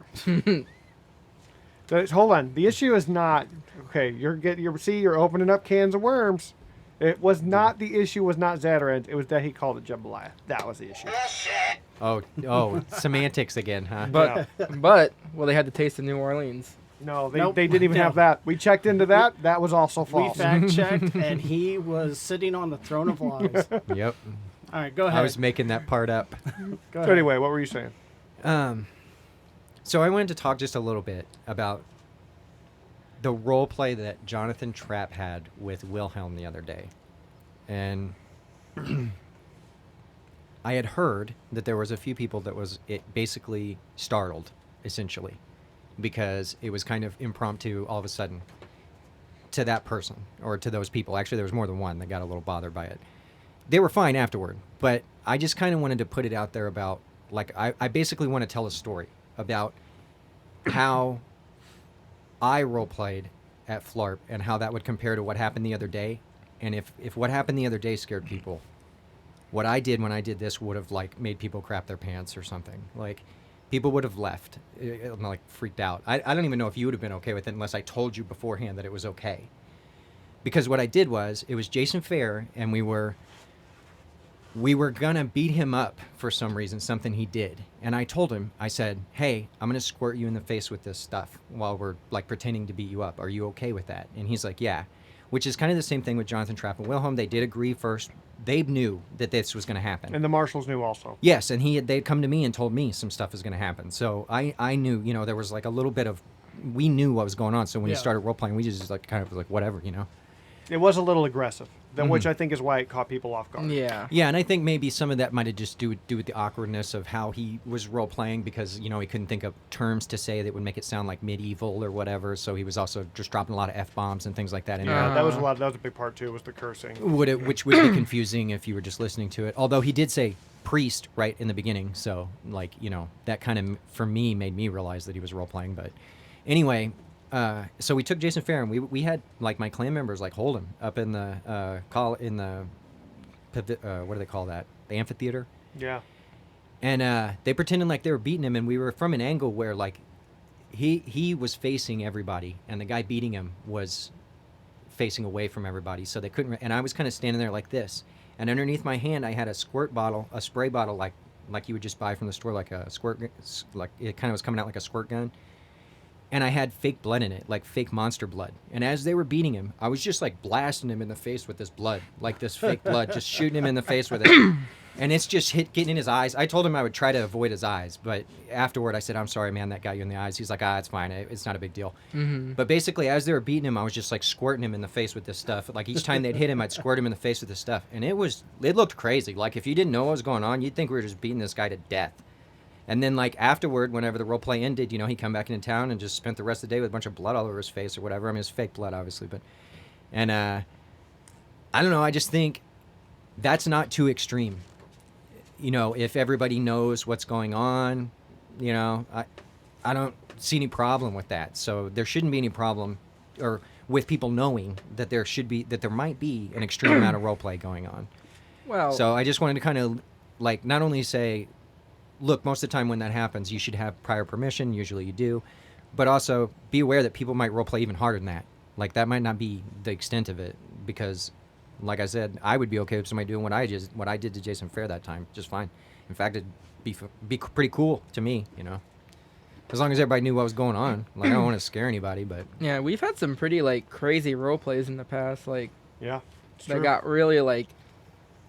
Speaker 2: Hold on. The issue is not okay. You're opening up cans of worms. It was not the issue. Was not Zatarans. It was that he called it jambalaya. That was the issue.
Speaker 5: Oh, semantics again, huh?
Speaker 4: But but well, they had the taste of New Orleans.
Speaker 2: No, they,
Speaker 3: Nope.
Speaker 2: they didn't even
Speaker 3: No.
Speaker 2: have that. We checked into that. That was also
Speaker 3: We
Speaker 2: false.
Speaker 3: fact checked, and he was sitting on the throne of lies.
Speaker 5: Yep.
Speaker 3: All right, go ahead.
Speaker 5: I was making that part up.
Speaker 3: Go
Speaker 2: So
Speaker 3: ahead.
Speaker 2: anyway, what were you saying?
Speaker 5: So I wanted to talk just a little bit about the role play that Jonathan Trapp had with Wilhelm the other day. And I had heard that there was a few people that it basically startled, essentially, because it was kind of impromptu all of a sudden to that person or to those people. Actually, there was more than one that got a little bothered by it. They were fine afterward, but I just kind of wanted to put it out there about, like, I basically want to tell a story about how I role played at Phlarp and how that would compare to what happened the other day. And if what happened the other day scared people, what I did when I did this would have like made people crap their pants or something. Like people would have left, like freaked out. I don't even know if you would have been okay with it unless I told you beforehand that it was okay. Because what I did was, it was Jason Fair, and we were gonna beat him up for some reason, something he did. And I told him, I said, hey, I'm gonna squirt you in the face with this stuff while we're like pretending to beat you up. Are you okay with that? And he's like, yeah. Which is kind of the same thing with Jonathan Trapp and Wilhelm. They did agree first. They knew that this was gonna happen.
Speaker 2: And the marshals knew also.
Speaker 5: Yes, and they'd come to me and told me some stuff was gonna happen. So I knew, there was like a little bit of, we knew what was going on. So when you started role playing, we just like kind of like whatever,
Speaker 2: It was a little aggressive, which I think is why it caught people off guard.
Speaker 4: Yeah.
Speaker 5: Yeah, and I think maybe some of that might have just do with the awkwardness of how he was role playing because he couldn't think of terms to say that would make it sound like medieval or whatever. So he was also just dropping a lot of f-bombs and things like that.
Speaker 2: Yeah, that was a big part too. Was the cursing.
Speaker 5: Which would be confusing if you were just listening to it. Although he did say priest right in the beginning, so like that kind of for me made me realize that he was role playing. But anyway. So we took Jason Fair and we had like my clan members like hold him up in the what do they call that? The amphitheater.
Speaker 2: Yeah.
Speaker 5: And they pretended like they were beating him, and we were from an angle where like he was facing everybody, and the guy beating him was facing away from everybody, so they couldn't. And I was kind of standing there like this, and underneath my hand I had a spray bottle, like you would just buy from the store, like a squirt, like it kind of was coming out like a squirt gun. And I had fake blood in it, like fake monster blood. And as they were beating him, I was just like blasting him in the face with this blood, like this fake blood, just shooting him in the face with it. And it's just getting in his eyes. I told him I would try to avoid his eyes, but afterward I said, I'm sorry, man, that got you in the eyes. He's like, it's fine. It's not a big deal. Mm-hmm. But basically, as they were beating him, I was just like squirting him in the face with this stuff. Like each time they'd hit him, I'd squirt him in the face with this stuff. And it looked crazy. Like if you didn't know what was going on, you'd think we were just beating this guy to death. And then, like, afterward, whenever the role play ended, he'd come back into town and just spent the rest of the day with a bunch of blood all over his face or whatever. I mean, it's fake blood, obviously. And I don't know. I just think that's not too extreme. If everybody knows what's going on, I don't see any problem with that. So there shouldn't be any problem or with people knowing that there might be an extreme amount of role play going on.
Speaker 4: Well,
Speaker 5: so I just wanted to kind of, like, not only say, look, most of the time when that happens, you should have prior permission. Usually you do. But also be aware that people might roleplay even harder than that. Like, that might not be the extent of it. Because, like I said, I would be okay with somebody doing what I did to Jason Fair that time. Just fine. In fact, it'd be pretty cool to me, As long as everybody knew what was going on. Like, I don't want to scare anybody, but...
Speaker 4: Yeah, we've had some pretty, like, crazy roleplays in the past. Like,
Speaker 2: yeah,
Speaker 4: that got really, like...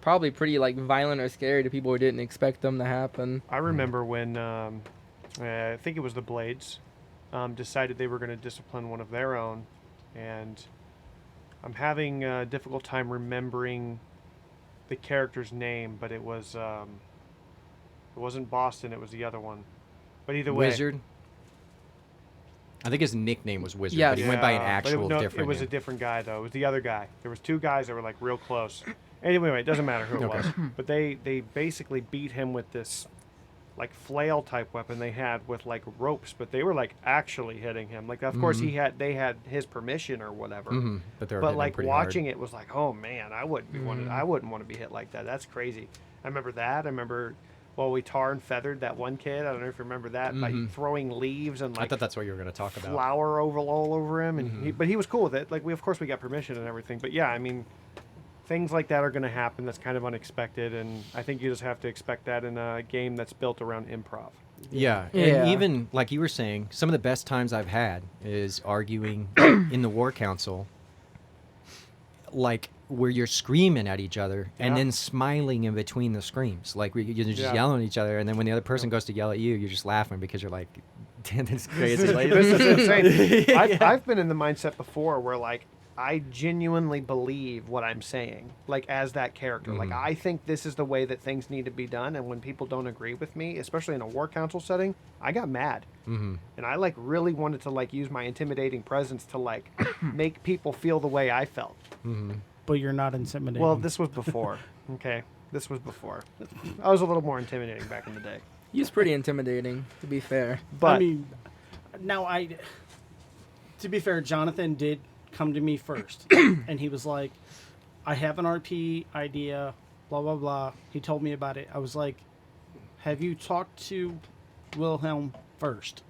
Speaker 4: probably pretty like violent or scary to people who didn't expect them to happen.
Speaker 2: I remember when I think it was the Blades decided they were going to discipline one of their own, and I'm having a difficult time remembering the character's name, but it wasn't Boston, it was the other one. But either way,
Speaker 5: Wizard. I think his nickname was Wizard, but he went by an actual different
Speaker 2: It was
Speaker 5: name.
Speaker 2: a different guy, though. It was the other guy. There was two guys that were, like, real close. Anyway, it doesn't matter who it was. But they basically beat him with this, like, flail-type weapon they had with, like, ropes. But they were, like, actually hitting him. Like, of course, they had his permission or whatever.
Speaker 5: Mm-hmm. But
Speaker 2: like, watching it was like, oh, man, I wouldn't want to be hit like that. That's crazy. I remember that. I remember... Well, we tar and feathered that one kid. I don't know if you remember that, by throwing leaves and, like,
Speaker 5: I thought that's what you were going to talk about.
Speaker 2: Flour all over him, and but he was cool with it. Like, we got permission and everything. But yeah, I mean, things like that are going to happen. That's kind of unexpected, and I think you just have to expect that in a game that's built around improv.
Speaker 5: Yeah, and even like you were saying, some of the best times I've had is arguing in the War Council, like, where you're screaming at each other and then smiling in between the screams. Like, you're just yelling at each other, and then when the other person goes to yell at you, you're just laughing because you're like, damn, this is crazy.
Speaker 2: This is insane. I've been in the mindset before where, like, I genuinely believe what I'm saying, like, as that character. Like, I think this is the way that things need to be done, and when people don't agree with me, especially in a War Council setting, I got mad. And I, like, really wanted to, like, use my intimidating presence to, like, make people feel the way I felt.
Speaker 3: But you're not intimidating.
Speaker 2: Well, this was before. Okay, this was before. I was a little more intimidating back in the day.
Speaker 4: He was pretty intimidating, to be fair.
Speaker 2: But
Speaker 3: I mean, now to be fair, Jonathan did come to me first, and he was like, "I have an RP idea, blah blah blah." He told me about it. I was like, "Have you talked to Wilhelm first?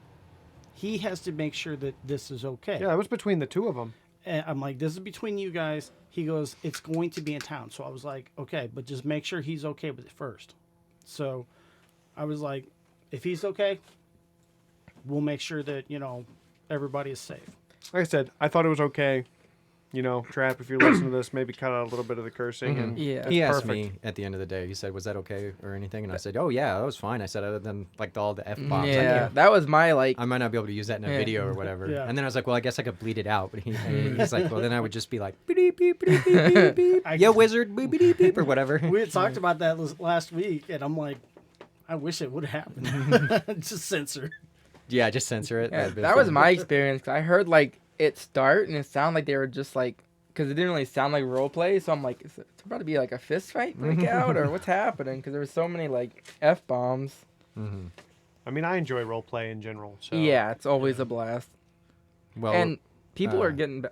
Speaker 3: He has to make sure that this is okay."
Speaker 2: Yeah, it was between the two of them.
Speaker 3: And I'm like, "This is between you guys." He goes, "It's going to be in town." So I was like, "Okay, but just make sure he's okay with it first." So I was like, "If he's okay, we'll make sure that, everybody is safe."
Speaker 2: Like I said, I thought it was okay. Trap, if you're listening to this, maybe cut out a little bit of the cursing. And
Speaker 4: Yeah.
Speaker 2: it's
Speaker 5: He asked
Speaker 2: perfect.
Speaker 5: me at the end of the day. He said, "Was that okay or anything?" And I said, "Oh yeah, that was fine." I said, "Other than like all the f-bombs,
Speaker 4: Yeah, that was my like.
Speaker 5: I might not be able to use that in a
Speaker 4: Yeah.
Speaker 5: video or whatever."
Speaker 3: Yeah.
Speaker 5: And then I was like, "Well, I guess I could bleed it out." But he's like, "Well, then I would just be like, beep, beep, beep, beep, beep, beep. Yeah, wizard, beep, beep, beep, or whatever."
Speaker 3: We had talked about that last week, and I'm like, I wish it would have happened. Just censor.
Speaker 5: Yeah, just censor it.
Speaker 4: Yeah,
Speaker 5: That'd be
Speaker 4: that was
Speaker 5: fun.
Speaker 4: my experience. 'Cause I heard like it start and it sounded like they were just like, because it didn't really sound like role play. So I'm like, is it about to be like a fist fight break out or what's happening? Because there were so many like f bombs.
Speaker 5: Mhm.
Speaker 2: I mean, I enjoy role play in general. So
Speaker 4: Yeah, it's always a blast.
Speaker 5: Well,
Speaker 4: And people are
Speaker 5: uh,
Speaker 4: getting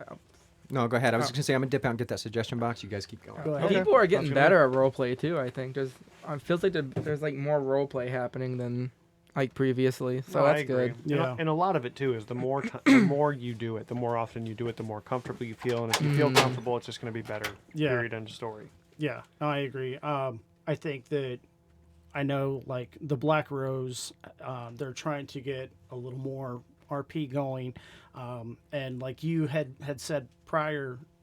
Speaker 5: no, go ahead. I was just gonna say I'm gonna dip out and get that suggestion box. You guys keep going.
Speaker 3: Go ahead.
Speaker 4: people are getting
Speaker 2: Sounds good.
Speaker 4: better at role play too. I think it feels like there's like more role play happening than like previously. So
Speaker 2: No, I
Speaker 4: that's
Speaker 2: agree.
Speaker 4: good.
Speaker 3: Yeah.
Speaker 2: And a lot of it too is the more you do it, the more often you do it, the more comfortable you feel. And if you feel comfortable, it's just going to be better.
Speaker 3: Yeah.
Speaker 2: Period. End of story.
Speaker 3: Yeah, no, I agree. I think that I know, like, the Black Rose, they're trying to get a little more RP going. And like you had said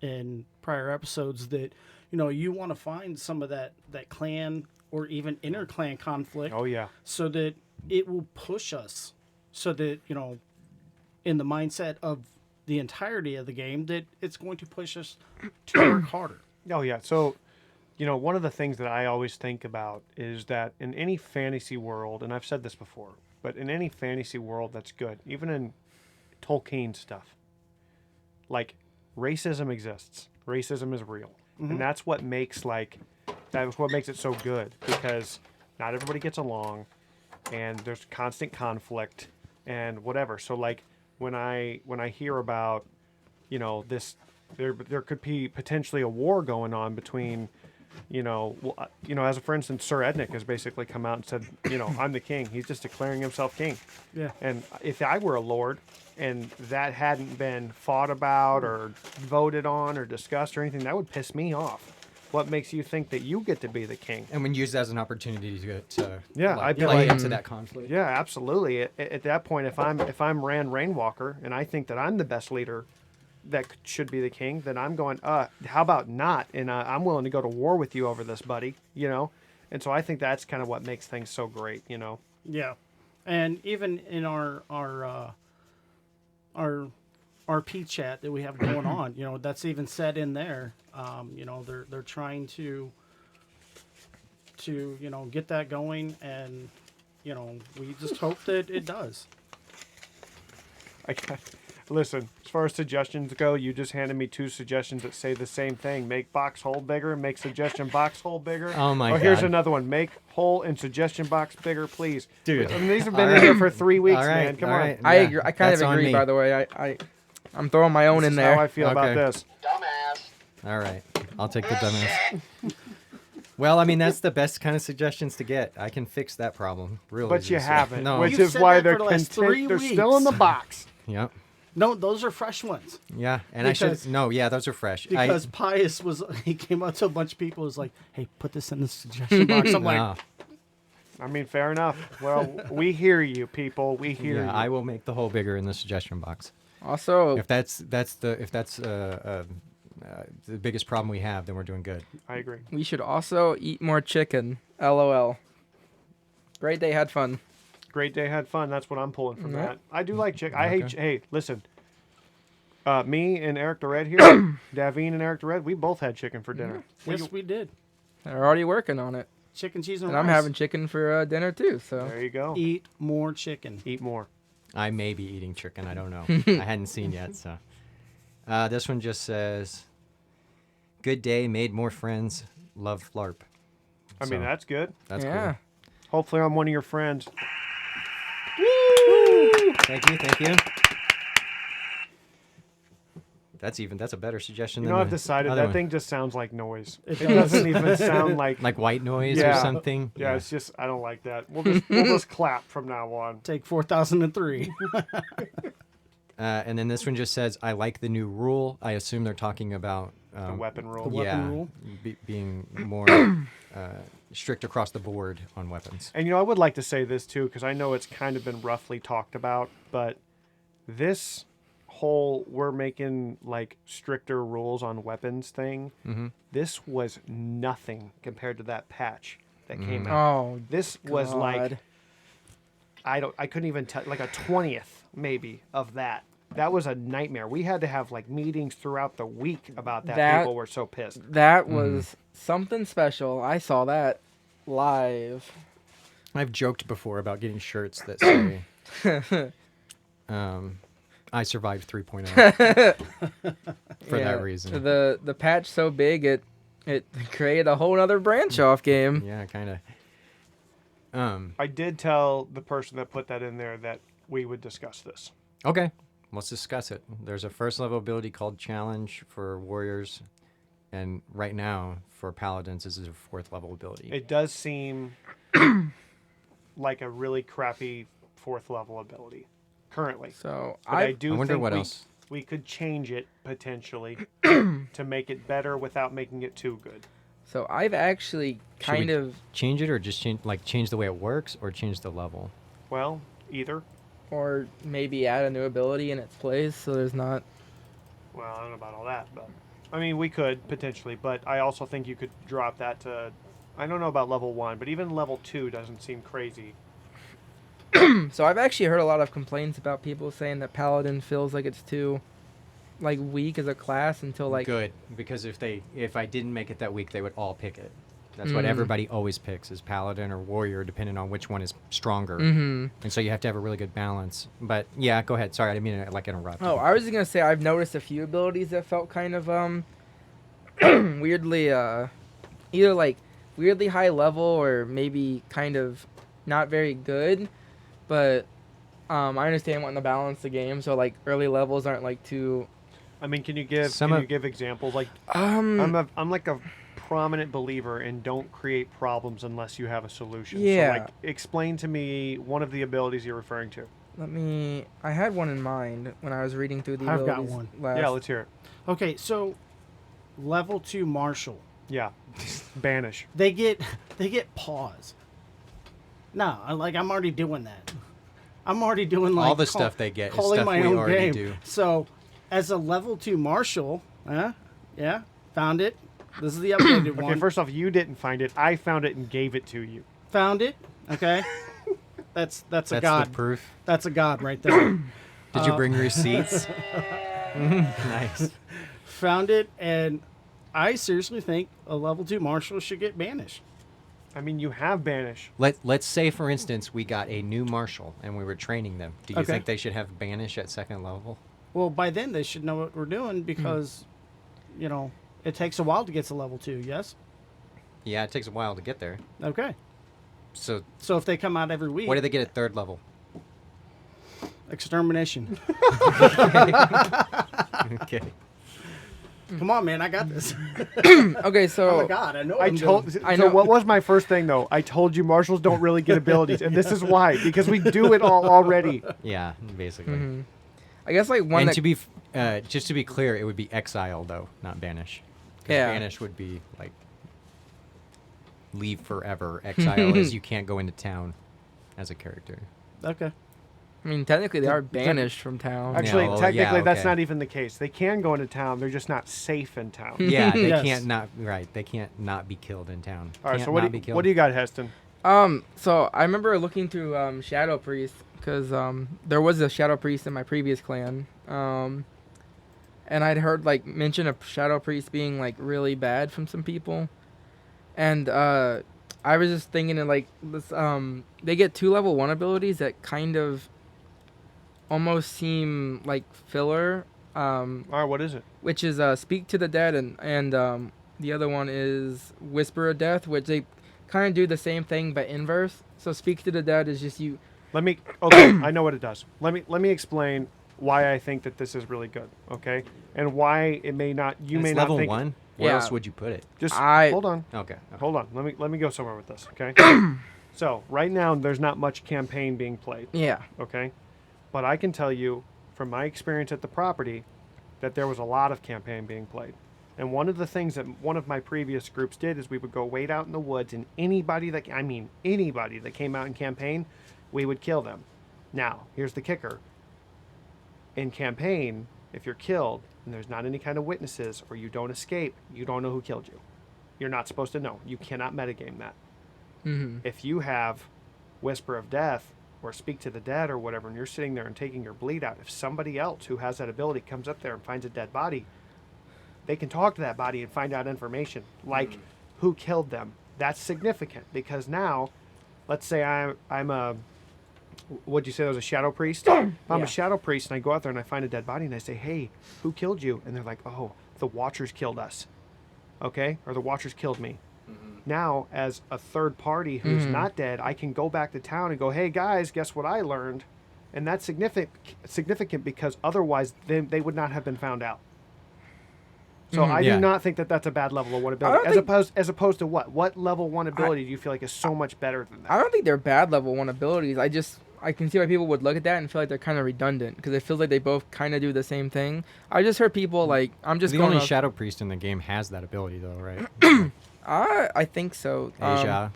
Speaker 3: in prior episodes that, you want to find some of that clan or even inter-clan conflict
Speaker 2: Oh yeah.
Speaker 3: so that it will push us so that, in the mindset of the entirety of the game, that it's going to push us to work harder.
Speaker 2: Oh yeah. So, one of the things that I always think about is that in any fantasy world, and I've said this before, but in any fantasy world that's good, even in Tolkien stuff, like racism exists. Racism is real. And that's what makes it so good, because not everybody gets along and there's constant conflict and whatever. So like when I hear about, this, there could be potentially a war going on between, as for instance, Sir Ednick has basically come out and said, I'm the king. He's just declaring himself king.
Speaker 3: Yeah.
Speaker 2: And if I were a lord and that hadn't been fought about or voted on or discussed or anything, that would piss me off. What makes you think that you get to be the king?
Speaker 5: And when used as an opportunity to
Speaker 2: Yeah,
Speaker 5: like,
Speaker 2: I'd be
Speaker 5: play
Speaker 2: like-
Speaker 5: into that conflict.
Speaker 2: Yeah, absolutely. At that point, if I'm Rand Rainwalker and I think that I'm the best leader that should be the king, then I'm going, how about not? And I'm willing to go to war with you over this, buddy. And so I think that's kind of what makes things so great.
Speaker 3: Yeah, and even in our RP chat that we have going on, that's even said in there. They're trying to get that going, and we just hope that it does.
Speaker 2: Listen, as far as suggestions go, you just handed me 2 suggestions that say the same thing. Make box hole bigger, make suggestion box hole bigger.
Speaker 5: Oh my
Speaker 2: Here's
Speaker 5: God.
Speaker 2: another one. Make hole and suggestion box bigger, please.
Speaker 5: Dude.
Speaker 2: I mean, these have been
Speaker 5: All
Speaker 2: in here
Speaker 5: right.
Speaker 2: for 3 weeks,
Speaker 5: All right,
Speaker 2: man. Come
Speaker 5: all
Speaker 2: on.
Speaker 5: right.
Speaker 4: I
Speaker 5: Yeah,
Speaker 4: agree. I kind
Speaker 5: that's
Speaker 4: of
Speaker 5: on
Speaker 4: agree.
Speaker 5: me.
Speaker 4: By the way, I'm throwing my own
Speaker 2: This
Speaker 4: in
Speaker 2: is
Speaker 4: there.
Speaker 2: how I feel about
Speaker 5: Okay.
Speaker 2: this.
Speaker 5: All right, I'll take the dumbass. Well, I mean, that's the best kind of suggestions to get. I can fix that problem. Really.
Speaker 2: But you haven't,
Speaker 5: No.
Speaker 2: which
Speaker 3: You've
Speaker 2: is
Speaker 3: said
Speaker 2: why
Speaker 3: that
Speaker 2: they're
Speaker 3: for the last 3
Speaker 2: They're still in the
Speaker 3: weeks.
Speaker 2: box.
Speaker 5: Yep.
Speaker 3: No, those are fresh ones.
Speaker 5: Yeah, and
Speaker 3: Because-
Speaker 5: I should. No, yeah, those are fresh.
Speaker 3: Because Pius he came up to a bunch of people, was like, "Hey, put this in the suggestion box." I'm like,
Speaker 5: No.
Speaker 2: I mean, fair enough. Well, we hear you, people. We hear
Speaker 5: Yeah,
Speaker 2: you.
Speaker 5: I will make the hole bigger in the suggestion box.
Speaker 4: Also,
Speaker 5: If that's the biggest problem we have, then we're doing good.
Speaker 2: I agree.
Speaker 4: we should also eat more chicken. LOL. Great day, had fun.
Speaker 2: Great day, had fun. That's what I'm pulling from
Speaker 4: Yeah.
Speaker 2: that. I do like chicken. I hate.
Speaker 5: Okay.
Speaker 2: Hey, listen. Me and Eric the Red here, Davine and Eric the Red, we both had chicken for dinner.
Speaker 3: "Yes, we did
Speaker 4: They're already working on it,
Speaker 3: chicken, cheese, and
Speaker 4: and I'm
Speaker 3: rice.
Speaker 4: having chicken for dinner too. So
Speaker 2: There you go.
Speaker 3: Eat more chicken."
Speaker 2: Eat more.
Speaker 5: I may be eating chicken. I don't know. I hadn't seen yet. So this one just says, "Good day, made more friends. Love Phlarp."
Speaker 2: I mean,
Speaker 5: So,
Speaker 2: that's good.
Speaker 5: that's
Speaker 4: yeah.
Speaker 2: Hopefully, I'm one of your friends.
Speaker 5: cool. Thank you. That's a better suggestion
Speaker 2: You
Speaker 5: than
Speaker 2: know, I've
Speaker 5: the
Speaker 2: decided
Speaker 5: other
Speaker 2: that
Speaker 5: one.
Speaker 2: thing just sounds like noise. It
Speaker 3: does.
Speaker 2: doesn't even sound like.
Speaker 5: Like white noise or
Speaker 2: Yeah.
Speaker 5: something.
Speaker 2: Yeah, it's just I don't like that. We'll just clap from now on.
Speaker 3: Take 4003.
Speaker 5: And then this one just says, "I like the new rule." I assume they're talking about
Speaker 2: The weapon rule.
Speaker 3: The weapon
Speaker 5: yeah,
Speaker 3: rule?
Speaker 5: being more strict across the board on weapons.
Speaker 2: And I would like to say this too, because I know it's kind of been roughly talked about, but this whole we're making like stricter rules on weapons thing, this was nothing compared to that patch that came out.
Speaker 4: Oh,
Speaker 2: This was like
Speaker 4: God.
Speaker 2: I couldn't even tell, like a 20th maybe of that. That was a nightmare. We had to have like meetings throughout the week about that.
Speaker 4: That-
Speaker 2: People were so pissed.
Speaker 4: That was something special. I saw that live.
Speaker 5: I've joked before about getting shirts that say, "I survived 3.0" for
Speaker 4: Yeah,
Speaker 5: that reason.
Speaker 4: The patch so big it created a whole other branch off game.
Speaker 5: Yeah, kind of.
Speaker 2: I did tell the person that put that in there that we would discuss this.
Speaker 5: Okay, let's discuss it. There's a first level ability called Challenge for warriors, and right now for paladins this is a fourth level ability.
Speaker 2: It does seem like a really crappy fourth level ability currently.
Speaker 4: So
Speaker 2: But I
Speaker 4: I
Speaker 2: do
Speaker 5: I wonder
Speaker 2: think
Speaker 5: what else.
Speaker 2: we could change it potentially to make it better without making it too good.
Speaker 4: so I've actually kind
Speaker 5: we-
Speaker 4: of
Speaker 5: Change it or just change the way it works or change the level.
Speaker 2: Well, either.
Speaker 4: or maybe add a new ability in its place so there's not.
Speaker 2: Well, I don't know about all that, but I mean, we could potentially, but I also think you could drop that to. I don't know about level 1, but even level 2 doesn't seem crazy.
Speaker 4: So I've actually heard a lot of complaints about people saying that paladin feels like it's too like weak as a class until like
Speaker 5: Good, because if I didn't make it that week, they would all pick it. That's what everybody always picks is paladin or warrior, depending on which one is stronger.
Speaker 4: Mm-hmm.
Speaker 5: And so you have to have a really good balance. But yeah, go ahead. Sorry, I didn't mean to interrupt.
Speaker 4: Oh, I was just gonna say I've noticed a few abilities that felt kind of weirdly either like weirdly high level or maybe kind of not very good, but I understand wanting to balance the game, so like early levels aren't like too.
Speaker 2: I mean, can you give examples? Like, I'm like a prominent believer in don't create problems unless you have a solution.
Speaker 4: Yeah.
Speaker 2: So, like, explain to me one of the abilities you're referring to.
Speaker 4: I had one in mind when I was reading through the
Speaker 3: I've got
Speaker 4: abilities
Speaker 3: one.
Speaker 4: last.
Speaker 2: Yeah, let's hear it.
Speaker 3: Okay, so level 2 martial.
Speaker 2: Yeah. Banish.
Speaker 3: They get pause. No, I'm already doing that. I'm already doing like
Speaker 5: all the stuff they get is
Speaker 3: calling
Speaker 5: stuff
Speaker 3: my
Speaker 5: we
Speaker 3: own
Speaker 5: already
Speaker 3: game.
Speaker 5: do.
Speaker 3: So, as a level 2 martial, yeah, found it. This is the updated
Speaker 2: Okay,
Speaker 3: one.
Speaker 2: first off, you didn't find it. I found it and gave it to you.
Speaker 3: Found it. Okay, that's
Speaker 5: That's
Speaker 3: a god.
Speaker 5: the proof.
Speaker 3: That's a god right there.
Speaker 5: Did you bring receipts? Nice.
Speaker 3: Found it, and I seriously think a level 2 martial should get banished.
Speaker 2: I mean, you have banish.
Speaker 5: Let's say, for instance, we got a new marshal and we were training them. Do you
Speaker 3: Okay.
Speaker 5: think they should have banish at second level?
Speaker 3: Well, by then they should know what we're doing because, it takes a while to get to level 2. Yes.
Speaker 5: Yeah, it takes a while to get there.
Speaker 3: Okay.
Speaker 5: So
Speaker 3: So if they come out every week,
Speaker 5: what do they get at third level?
Speaker 3: extermination.
Speaker 5: Okay.
Speaker 3: Come on, man, I got this.
Speaker 4: Okay, so
Speaker 3: Oh my god, I know.
Speaker 2: I
Speaker 3: I'm
Speaker 2: told.
Speaker 3: doing.
Speaker 4: I
Speaker 2: So
Speaker 4: know.
Speaker 2: what was my first thing though? I told you marshals don't really get abilities, and this is why, because we do it all already.
Speaker 5: Yeah, basically.
Speaker 4: Mhm. I guess like one
Speaker 5: And
Speaker 4: that
Speaker 5: to be just to be clear, it would be exile though, not banish. 'Cause
Speaker 4: Yeah.
Speaker 5: banish would be like leave forever. Exile is you can't go into town as a character.
Speaker 3: Okay.
Speaker 4: I mean technically they are banished from town.
Speaker 2: Actually,
Speaker 5: well,
Speaker 2: technically,
Speaker 5: yeah,
Speaker 2: that's
Speaker 5: okay.
Speaker 2: not even the case. They can go into town. They're just not safe in town.
Speaker 5: Yeah, they
Speaker 3: Yes.
Speaker 5: can't not right. They can't not be killed in town.
Speaker 2: All right.
Speaker 5: Can't
Speaker 2: So what
Speaker 5: not
Speaker 2: do,
Speaker 5: be killed.
Speaker 2: what do you got, Heston?
Speaker 4: So I remember looking through Shadow Priest because there was a Shadow Priest in my previous clan, and I'd heard like mention of Shadow Priest being like really bad from some people, and I was just thinking of like this. They get 2 level 1 abilities that kind of almost seem like filler.
Speaker 2: All right. What is it?
Speaker 4: Which is Speak to the Dead, and the other one is Whisper of Death, which they kind of do the same thing but inverse. So Speak to the Dead is just you.
Speaker 2: Let me. Okay, I know what it does. Let me explain why I think that this is really good, okay? And why it may not, you
Speaker 5: It's
Speaker 2: may not
Speaker 5: level
Speaker 2: think.
Speaker 5: 1. Where
Speaker 4: Yeah.
Speaker 5: else would you put it?
Speaker 2: Just
Speaker 4: I-
Speaker 2: hold on.
Speaker 5: Okay.
Speaker 2: Hold on. Let me go somewhere with this, okay? So right now there's not much campaign being played,
Speaker 4: Yeah.
Speaker 2: okay? But I can tell you from my experience at the property that there was a lot of campaign being played. And one of the things that one of my previous groups did is we would go wait out in the woods, and anybody that came out in campaign, we would kill them. Now, here's the kicker. In campaign, if you're killed and there's not any kind of witnesses or you don't escape, you don't know who killed you. You're not supposed to know. You cannot metagame that.
Speaker 4: Mm-hmm.
Speaker 2: If you have Whisper of Death or Speak to the Dead or whatever, and you're sitting there and taking your bleed out, if somebody else who has that ability comes up there and finds a dead body, they can talk to that body and find out information, like who killed them. That's significant because now, let's say I'm a, what'd you say, there was a shadow priest? I'm
Speaker 4: Yeah.
Speaker 2: a shadow priest and I go out there and I find a dead body and I say, hey, who killed you? And they're like, oh, the Watchers killed us. Okay? Or the Watchers killed me. Now, as a third party who's not dead, I can go back to town and go, hey, guys, guess what I learned? And that's significant because otherwise they would not have been found out. So I
Speaker 5: Yeah.
Speaker 2: do not think that that's a bad level of one
Speaker 4: I
Speaker 2: ability.
Speaker 4: don't
Speaker 2: As opposed to what? What level 1 ability do you feel like is so much better than that?
Speaker 4: I don't think they're bad level 1 abilities. I can see why people would look at that and feel like they're kind of redundant because it feels like they both kind of do the same thing. I just heard people like, I'm just
Speaker 5: The
Speaker 4: going
Speaker 5: only
Speaker 4: off-
Speaker 5: Shadow Priest in the game has that ability, though, right?
Speaker 4: I think so.
Speaker 5: Asia.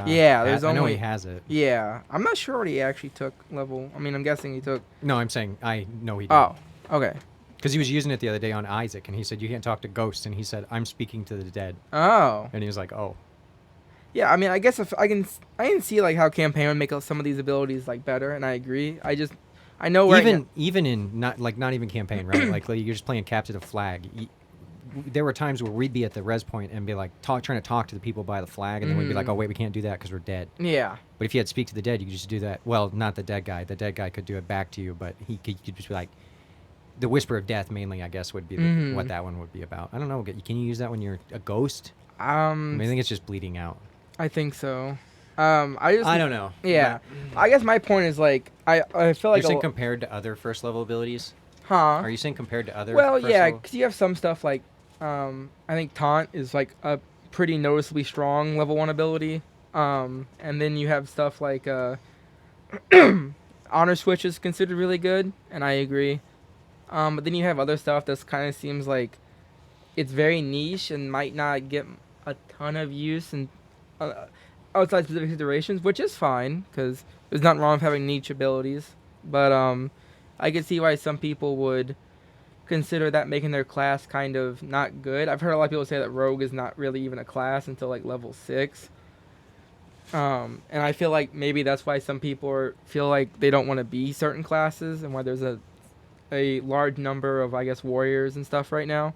Speaker 4: yeah, there's
Speaker 5: I know
Speaker 4: only-
Speaker 5: he has it.
Speaker 4: Yeah, I'm not sure what he actually took level. I mean, I'm guessing he took.
Speaker 5: No, I'm saying I know he did.
Speaker 4: Oh, okay.
Speaker 5: Because he was using it the other day on Isaac, and he said, you can't talk to ghosts, and he said, I'm speaking to the dead.
Speaker 4: Oh,
Speaker 5: And he was like, oh.
Speaker 4: yeah. I mean, I guess if I can see like how campaign would make some of these abilities like better, and I agree. I know right
Speaker 5: Even in not even campaign, right? like you're just playing capture the flag. There were times where we'd be at the res point and be like trying to talk to the people by the flag, and then we'd be like, oh wait, we can't do that because we're dead.
Speaker 4: Yeah.
Speaker 5: But if you had speak to the dead, you could just do that. Well, not the dead guy. The dead guy could do it back to you, but he could just be like, the Whisper of Death mainly, I guess, would be what that one would be about. I don't know. Can you use that when you're a ghost? I think it's just bleeding out.
Speaker 4: I think so. I
Speaker 5: don't know.
Speaker 4: Yeah. I guess my point is like I feel like
Speaker 5: You're saying compared to other first level abilities?
Speaker 4: huh?
Speaker 5: Are you saying compared to other?
Speaker 4: Well,
Speaker 5: first
Speaker 4: yeah,
Speaker 5: level?
Speaker 4: because you have some stuff like I think Taunt is like a pretty noticeably strong level 1 ability. And then you have stuff like Honor Switch is considered really good, and I agree. But then you have other stuff that's kind of seems like it's very niche and might not get a ton of use and outside specific situations, which is fine because there's nothing wrong with having niche abilities. But I could see why some people would consider that making their class kind of not good. I've heard a lot of people say that Rogue is not really even a class until like level 6. And I feel like maybe that's why some people feel like they don't want to be certain classes and why there's a large number of, I guess, warriors and stuff right now,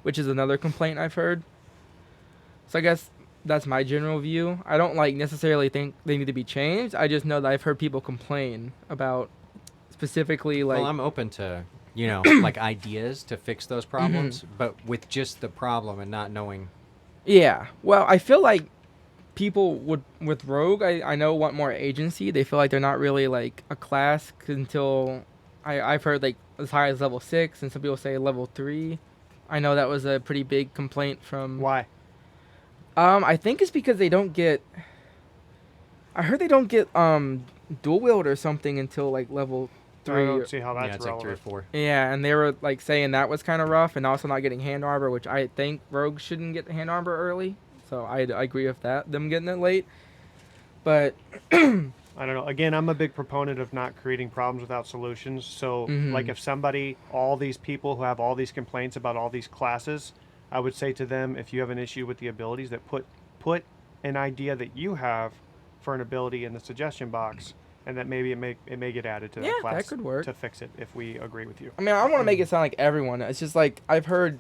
Speaker 4: which is another complaint I've heard. So I guess that's my general view. I don't like necessarily think they need to be changed. I just know that I've heard people complain about specifically like.
Speaker 5: Well, I'm open to like ideas to fix those problems, but with just the problem and not knowing.
Speaker 4: Yeah. Well, I feel like people with Rogue, I know want more agency. They feel like they're not really like a class until I've heard like as high as level 6, and some people say level 3. I know that was a pretty big complaint from.
Speaker 2: Why?
Speaker 4: I think it's because they don't get. I heard they don't get dual wield or something until like level 3.
Speaker 2: I don't see how that's
Speaker 5: Yeah, it's like 3 or
Speaker 2: relevant.
Speaker 5: 4.
Speaker 4: Yeah, and they were like saying that was kind of rough, and also not getting hand armor, which I think Rogue shouldn't get hand armor early. So I agree with that, them getting it late. But
Speaker 2: I don't know. Again, I'm a big proponent of not creating problems without solutions. So, like, if all these people who have all these complaints about all these classes, I would say to them, if you have an issue with the abilities, that put an idea that you have for an ability in the suggestion box, and that maybe it may get added to that
Speaker 4: Yeah,
Speaker 2: class
Speaker 4: that could work.
Speaker 2: to fix it if we agree with you.
Speaker 4: I mean, I don't want to make it sound like everyone. It's just like I've heard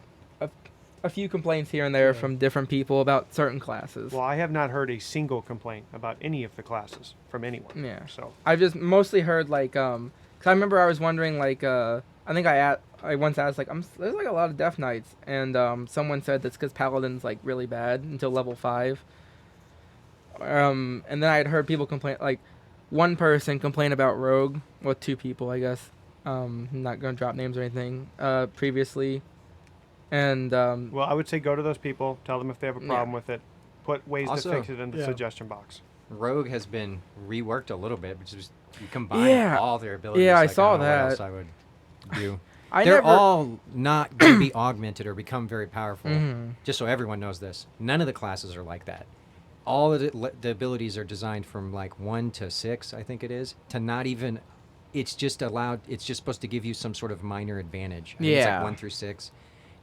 Speaker 4: a few complaints here and there from different people about certain classes.
Speaker 2: Well, I have not heard a single complaint about any of the classes from anyone.
Speaker 4: Yeah.
Speaker 2: So
Speaker 4: I've just mostly heard like cause I remember I was wondering like I think I once asked like there's like a lot of Death Knights, and someone said that's because Paladin's like really bad until level 5. And then I had heard people complain, like one person complain about Rogue, well 2 people I guess, Not gonna drop names or anything. Previously, and
Speaker 2: Well, I would say go to those people, tell them if they have a problem
Speaker 4: Yeah.
Speaker 2: with it, put ways
Speaker 5: Also-
Speaker 2: to fix it in the
Speaker 3: Yeah.
Speaker 2: suggestion box.
Speaker 5: Rogue has been reworked a little bit, which is you combine
Speaker 4: Yeah.
Speaker 5: all their abilities.
Speaker 4: Yeah, I
Speaker 5: like,
Speaker 4: saw
Speaker 5: don't know
Speaker 4: that.
Speaker 5: What else I would do.
Speaker 4: I
Speaker 5: They're
Speaker 4: never.
Speaker 5: all not going to be augmented or become very powerful.
Speaker 4: Mhm.
Speaker 5: Just so everyone knows this, none of the classes are like that. All of the abilities are designed from like 1 to 6, I think it is, to not even. It's just allowed. It's just supposed to give you some sort of minor advantage. I think it's
Speaker 4: Yeah.
Speaker 5: like 1 through 6,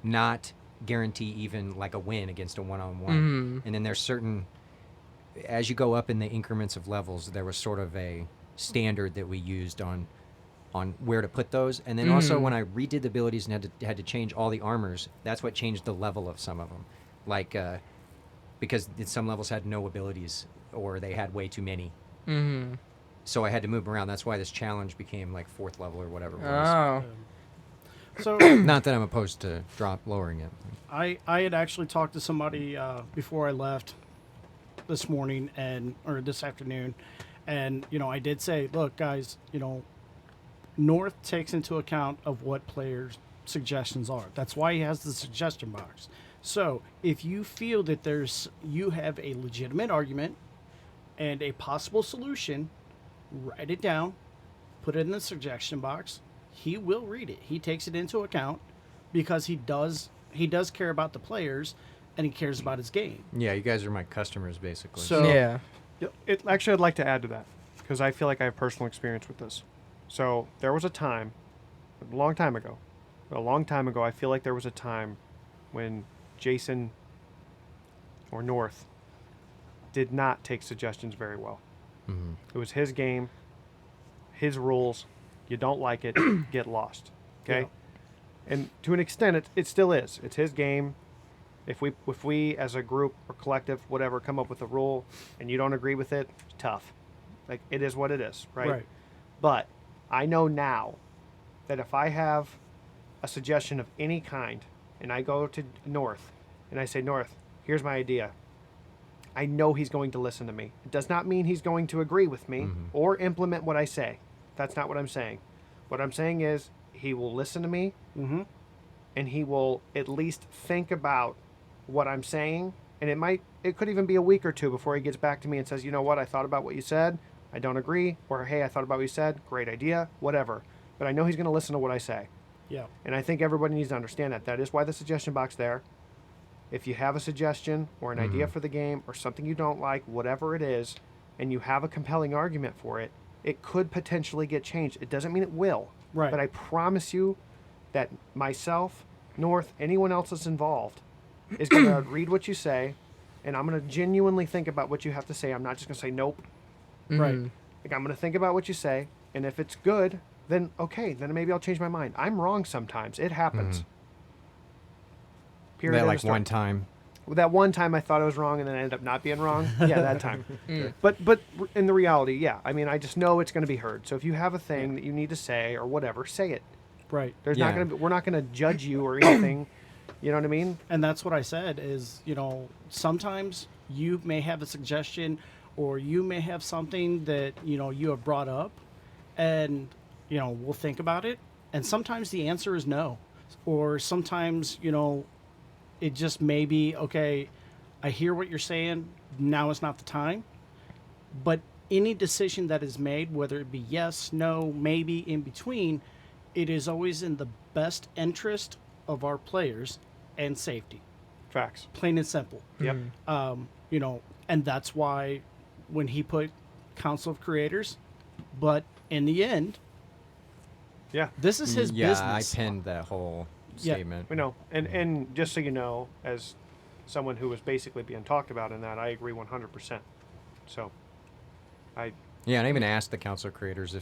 Speaker 5: not guarantee even like a win against a one-on-one.
Speaker 4: Mhm.
Speaker 5: And then there's certain. As you go up in the increments of levels, there was sort of a standard that we used on where to put those. And then also
Speaker 4: Mhm.
Speaker 5: when I redid the abilities and had to change all the armors, that's what changed the level of some of them. Like because some levels had no abilities or they had way too many.
Speaker 4: Mhm.
Speaker 5: So I had to move 'em around. That's why this challenge became like 4th level or whatever it was.
Speaker 4: Oh.
Speaker 3: So
Speaker 5: Not that I'm opposed to lowering it.
Speaker 3: I had actually talked to somebody before I left this morning or this afternoon, and I did say, look, guys, North takes into account of what players' suggestions are. That's why he has the suggestion box. So if you feel that you have a legitimate argument and a possible solution, write it down, put it in the suggestion box. He will read it. He takes it into account because he does care about the players and he cares about his game.
Speaker 5: Yeah, you guys are my customers basically.
Speaker 2: So-
Speaker 4: Yeah.
Speaker 2: Actually, I'd like to add to that because I feel like I have personal experience with this. So there was a time, a long time ago, I feel like there was a time when Jason or North did not take suggestions very well.
Speaker 5: Mhm.
Speaker 2: It was his game, his rules. You don't like it, get lost. Okay?
Speaker 3: Yeah.
Speaker 2: And to an extent, it still is. It's his game. If we as a group or collective, whatever, come up with a rule and you don't agree with it, it's tough. Like, it is what it is, right? But I know now that if I have a suggestion of any kind and I go to North and I say, North, here's my idea, I know he's going to listen to me. It does not mean he's going to agree with me or implement what I say. That's not what I'm saying. What I'm saying is he will listen to me
Speaker 3: Mm-hmm.
Speaker 2: and he will at least think about what I'm saying. And it could even be a week or two before he gets back to me and says, you know what, I thought about what you said. I don't agree. Or, hey, I thought about what you said. Great idea. Whatever. But I know he's going to listen to what I say.
Speaker 3: Yeah.
Speaker 2: And I think everybody needs to understand that. That is why the suggestion box there. If you have a suggestion or an idea for the game or something you don't like, whatever it is, and you have a compelling argument for it, it could potentially get changed. It doesn't mean it will.
Speaker 3: Right.
Speaker 2: But I promise you that myself, North, anyone else that's involved is going to read what you say, and I'm going to genuinely think about what you have to say. I'm not just going to say nope.
Speaker 3: Right.
Speaker 4: Mhm.
Speaker 2: Like, I'm going to think about what you say, and if it's good, then okay, then maybe I'll change my mind. I'm wrong sometimes. It happens. Period.
Speaker 5: That
Speaker 2: End
Speaker 5: like
Speaker 2: of story.
Speaker 5: one time.
Speaker 2: That one time I thought I was wrong and then I ended up not being wrong. Yeah, that time.
Speaker 4: Mm.
Speaker 2: But in the reality, yeah. I mean, I just know it's going to be heard. So if you have a thing that you need to say or whatever, say it.
Speaker 3: Right.
Speaker 2: There's
Speaker 5: Yeah.
Speaker 2: not going to we're not going to judge you or anything. You know what I mean?
Speaker 3: And that's what I said is, sometimes you may have a suggestion or you may have something that, you have brought up and, we'll think about it. And sometimes the answer is no. Or sometimes, it just may be, okay, I hear what you're saying. Now is not the time. But any decision that is made, whether it be yes, no, maybe, in between, it is always in the best interest of our players and safety.
Speaker 2: Facts.
Speaker 3: Plain and simple.
Speaker 2: Yep.
Speaker 3: And that's why when he put Council of Creators, but in the end,
Speaker 2: Yeah.
Speaker 3: this is his
Speaker 5: Yeah,
Speaker 3: business.
Speaker 5: I penned that whole
Speaker 3: Yeah.
Speaker 5: statement.
Speaker 2: We know. And just so you know, as someone who was basically being talked about in that, I agree 100%. So,
Speaker 5: Yeah, and I even asked the council of creators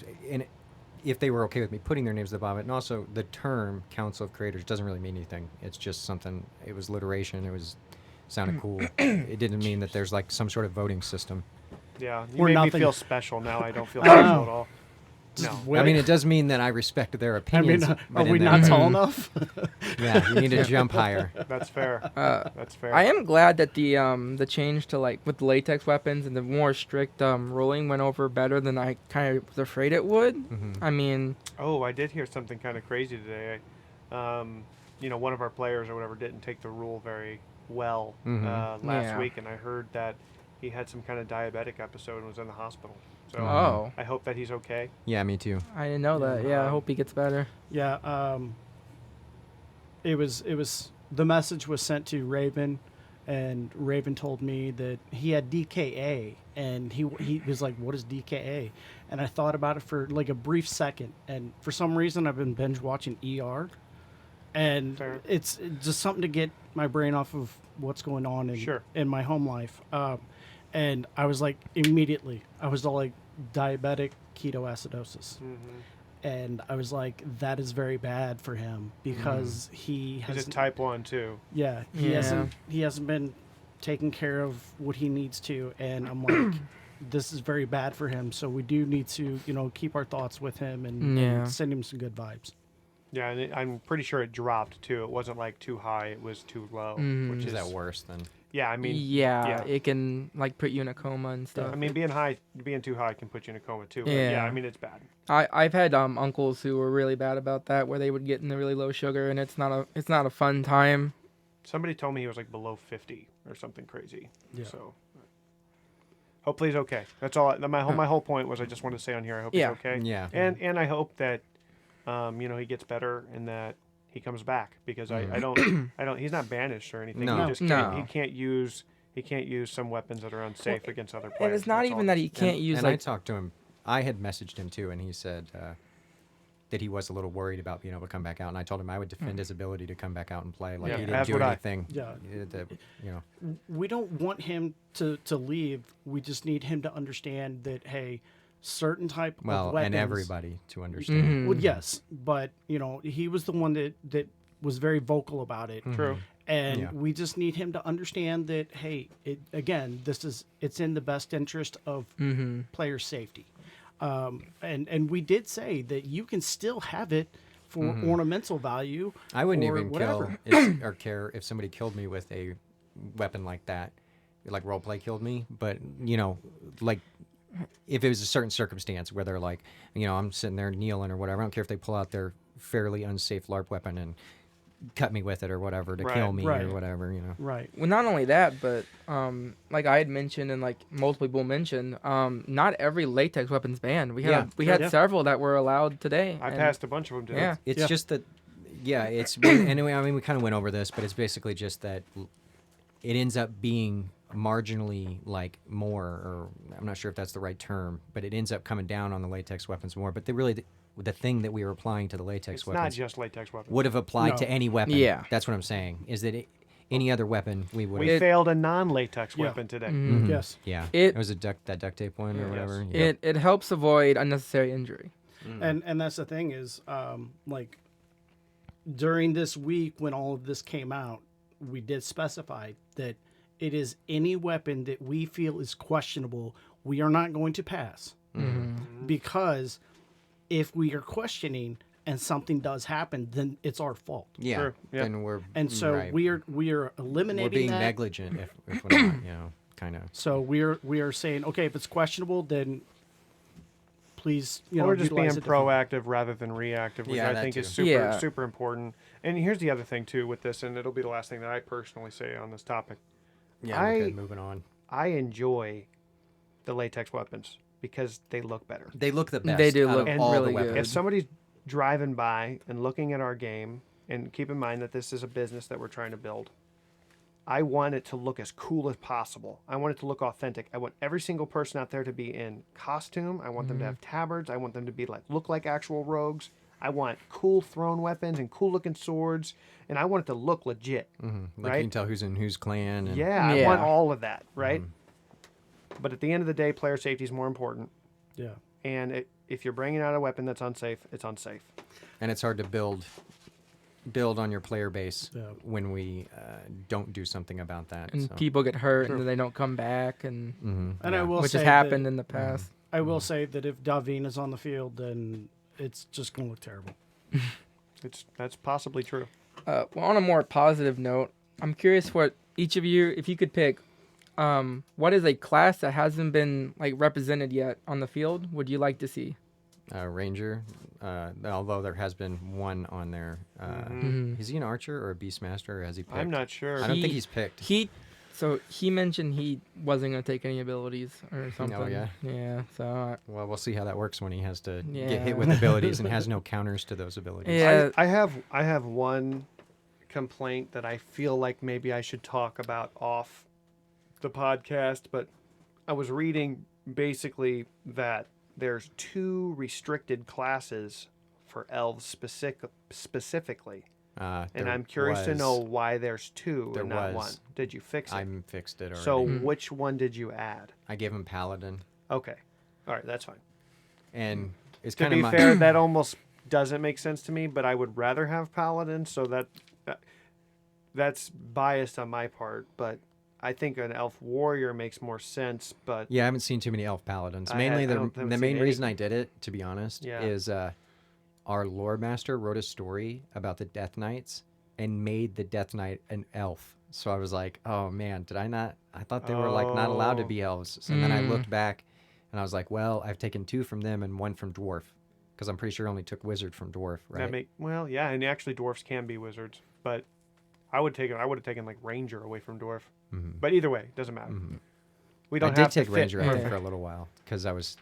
Speaker 5: if they were okay with me putting their names at the bottom. And also, the term council of creators doesn't really mean anything. It's just something. It was alliteration. Sounded cool. It didn't mean that there's like some sort of voting system.
Speaker 2: yeah, you
Speaker 3: Or
Speaker 2: made
Speaker 3: nothing.
Speaker 2: me feel special now. I don't feel
Speaker 3: I
Speaker 2: special
Speaker 3: know.
Speaker 2: at all. No.
Speaker 3: Wait.
Speaker 5: I mean, it does mean that I respect their
Speaker 3: I
Speaker 5: opinions.
Speaker 3: mean,
Speaker 5: but
Speaker 3: are we
Speaker 5: in
Speaker 3: not
Speaker 5: that-
Speaker 3: tall enough?
Speaker 5: Yeah, you need to jump higher.
Speaker 2: That's fair.
Speaker 4: Uh,
Speaker 2: That's fair.
Speaker 4: I am glad that the change to like with the latex weapons and the more strict ruling went over better than I kind of was afraid it would.
Speaker 5: Mhm.
Speaker 4: I mean,
Speaker 2: Oh, I did hear something kind of crazy today. One of our players or whatever didn't take the rule very well last
Speaker 4: Yeah.
Speaker 2: week, and I heard that he had some kind of diabetic episode and was in the hospital. So
Speaker 4: oh,
Speaker 2: I hope that he's okay.
Speaker 5: Yeah, me too.
Speaker 4: I didn't know that. Yeah, I hope he gets better.
Speaker 3: Yeah. It was the message was sent to Raven, and Raven told me that he had DKA, and he was like, "What is DKA?" And I thought about it for like a brief second, and for some reason I've been binge watching ER, and
Speaker 2: Fair.
Speaker 3: it's just something to get my brain off of what's going on in my home life. And I was like, immediately, I was all like, diabetic ketoacidosis. And I was like, that is very bad for him because he
Speaker 2: He's
Speaker 3: has
Speaker 2: a type 1 too.
Speaker 3: he hasn't been taking care of what he needs to, and I'm like, this is very bad for him. So we do need to keep our thoughts with him and send him some good vibes.
Speaker 2: Yeah, and I'm pretty sure it dropped too. It wasn't like too high; it was too low. Which
Speaker 5: Is that worse than?
Speaker 2: Yeah, I mean,
Speaker 4: yeah, it can like put you in a coma and stuff.
Speaker 2: I mean, being too high can put you in a coma too. But
Speaker 4: Yeah.
Speaker 2: yeah, I mean, it's bad.
Speaker 4: I've had uncles who were really bad about that, where they would get in the really low sugar, and it's not a fun time.
Speaker 2: Somebody told me he was like below 50 or something crazy.
Speaker 3: Yeah.
Speaker 2: So hopefully he's okay. That's all. My whole point was I just wanted to say on here I hope
Speaker 4: Yeah.
Speaker 2: he's okay.
Speaker 5: Yeah.
Speaker 2: And I hope that he gets better and that he comes back because I don't he's not banished or anything.
Speaker 5: No.
Speaker 2: He just can't use some weapons that are unsafe against other players.
Speaker 4: And it's not
Speaker 2: That's
Speaker 4: even
Speaker 2: all.
Speaker 4: that he can't use
Speaker 5: and I
Speaker 4: like
Speaker 5: talked to him. I had messaged him too, and he said that he was a little worried about being able to come back out. And I told him I would defend his ability to come back out and play. Like
Speaker 2: Yeah,
Speaker 5: he didn't
Speaker 2: as
Speaker 5: do
Speaker 2: would I.
Speaker 5: anything.
Speaker 3: Yeah. We don't want him to leave. We just need him to understand that, hey, certain type of
Speaker 5: Well,
Speaker 3: weapons.
Speaker 5: and everybody to understand.
Speaker 4: Mhm.
Speaker 3: Well, yes, but he was the one that was very vocal about it.
Speaker 2: True.
Speaker 3: And
Speaker 5: Yeah.
Speaker 3: we just need him to understand that, hey, it's in the best interest of player safety. And we did say that you can still have it for ornamental value.
Speaker 5: I wouldn't
Speaker 3: or
Speaker 5: even
Speaker 3: whatever.
Speaker 5: kill or care if somebody killed me with a weapon like that, like roleplay killed me. But like if it was a certain circumstance where they're like, I'm sitting there kneeling or whatever. I don't care if they pull out their fairly unsafe LARP weapon and cut me with it or whatever to kill me
Speaker 3: Right.
Speaker 5: or whatever.
Speaker 3: Right.
Speaker 4: Well, not only that, but like I had mentioned and like multiple people mentioned, not every latex weapon's banned. We had several that were allowed today.
Speaker 2: I
Speaker 4: and-
Speaker 2: passed a bunch of them today.
Speaker 4: Yeah.
Speaker 5: It's just that, it's anyway. I mean, we kind of went over this, but it's basically just that it ends up being marginally like more, or I'm not sure if that's the right term, but it ends up coming down on the latex weapons more. But the thing that we were applying to the latex
Speaker 2: It's not
Speaker 5: weapons
Speaker 2: just latex weapons.
Speaker 5: would have applied
Speaker 3: No.
Speaker 5: to any weapon.
Speaker 4: Yeah.
Speaker 5: That's what I'm saying. Is that any other weapon we would
Speaker 2: We
Speaker 5: have?
Speaker 2: failed a non-latex
Speaker 3: Yeah.
Speaker 2: weapon today.
Speaker 4: Mhm.
Speaker 3: Yes.
Speaker 5: Yeah.
Speaker 4: It-
Speaker 5: It was that duct tape one or
Speaker 2: Yes.
Speaker 5: whatever. Yeah.
Speaker 4: It helps avoid unnecessary injury.
Speaker 3: And that's the thing is, like during this week when all of this came out, we did specify that it is any weapon that we feel is questionable, we are not going to pass. Because if we are questioning and something does happen, then it's our fault.
Speaker 5: Yeah.
Speaker 2: True. Yeah.
Speaker 5: Then we're
Speaker 3: And so
Speaker 5: right.
Speaker 3: we are eliminating
Speaker 5: we're being
Speaker 3: that.
Speaker 5: negligent if we're not, kind of.
Speaker 3: So we are saying, okay, if it's questionable, then please,
Speaker 2: Or just being
Speaker 3: utilize it differently.
Speaker 2: proactive rather than reactive, which
Speaker 5: Yeah,
Speaker 2: I
Speaker 5: that
Speaker 2: think is
Speaker 5: too.
Speaker 2: super
Speaker 4: Yeah.
Speaker 2: super important. And here's the other thing too with this, and it'll be the last thing that I personally say on this topic.
Speaker 5: Yeah. Okay. Moving on.
Speaker 2: I enjoy the latex weapons because they look better.
Speaker 5: They look the best.
Speaker 4: They do
Speaker 5: out
Speaker 4: look
Speaker 5: of all
Speaker 4: really
Speaker 5: the weapons.
Speaker 4: good.
Speaker 2: If somebody's driving by and looking at our game, and keep in mind that this is a business that we're trying to build, I want it to look as cool as possible. I want it to look authentic. I want every single person out there to be in costume. I want them to have tabards. I want them to be look like actual rogues. I want cool thrown weapons and cool looking swords, and I want it to look legit.
Speaker 5: Like
Speaker 2: right?
Speaker 5: you can tell who's in whose clan. And
Speaker 2: Yeah, I want
Speaker 4: Yeah.
Speaker 2: all of that, right? But at the end of the day, player safety is more important.
Speaker 3: Yeah.
Speaker 2: And if you're bringing out a weapon that's unsafe, it's unsafe.
Speaker 5: And it's hard to build on your player base
Speaker 3: Yeah.
Speaker 5: when we don't do something about that.
Speaker 4: And
Speaker 5: so.
Speaker 4: people get hurt
Speaker 2: True.
Speaker 4: and then they don't come back, and
Speaker 3: And I will
Speaker 4: which
Speaker 3: say
Speaker 4: has happened
Speaker 3: that
Speaker 4: in the past.
Speaker 3: I will say that if Davin is on the field, then it's just going to look terrible.
Speaker 2: That's possibly true.
Speaker 4: Well, on a more positive note, I'm curious what each of you, if you could pick, what is a class that hasn't been like represented yet on the field would you like to see?
Speaker 5: Ranger, although there has been one on there. Is he an archer or a beastmaster, or has he picked?
Speaker 2: I'm not sure.
Speaker 5: I don't think he's picked.
Speaker 4: So he mentioned he wasn't going to take any abilities or something.
Speaker 5: Oh, yeah?
Speaker 4: Yeah, so...
Speaker 5: Well, we'll see how that works when he has to
Speaker 4: Yeah.
Speaker 5: get hit with abilities and has no counters to those abilities.
Speaker 4: Yeah.
Speaker 2: I have one complaint that I feel like maybe I should talk about off the podcast, but I was reading basically that there's 2 restricted classes for elves specifically. And I'm curious to know why there's 2 and not 1. Did you fix it?
Speaker 5: I fixed it already.
Speaker 2: So which one did you add?
Speaker 5: I gave him Paladin.
Speaker 2: Okay. All right, that's fine.
Speaker 5: And it's
Speaker 2: To
Speaker 5: kind of
Speaker 2: be fair, that almost doesn't make sense to me, but I would rather have Paladin, so that's biased on my part, but I think an elf warrior makes more sense, but
Speaker 5: Yeah, I haven't seen too many elf paladins.
Speaker 2: I
Speaker 5: Mainly
Speaker 2: haven't
Speaker 5: the
Speaker 2: seen
Speaker 5: main
Speaker 2: any.
Speaker 5: reason I did it, to be honest,
Speaker 2: Yeah.
Speaker 5: is our lore master wrote a story about the Death Knights and made the Death Knight an elf. So I was like, oh man, did I not? I thought they were like not allowed to be elves. And then I looked back and I was like, well, I've taken 2 from them and 1 from dwarf, because I'm pretty sure I only took wizard from dwarf, right?
Speaker 2: well, yeah, and actually dwarfs can be wizards, but I would have taken like ranger away from dwarf. But either way, doesn't matter. We don't
Speaker 5: I
Speaker 2: have
Speaker 5: did take
Speaker 2: to fit
Speaker 5: ranger out
Speaker 2: perfect.
Speaker 5: for a little while because I was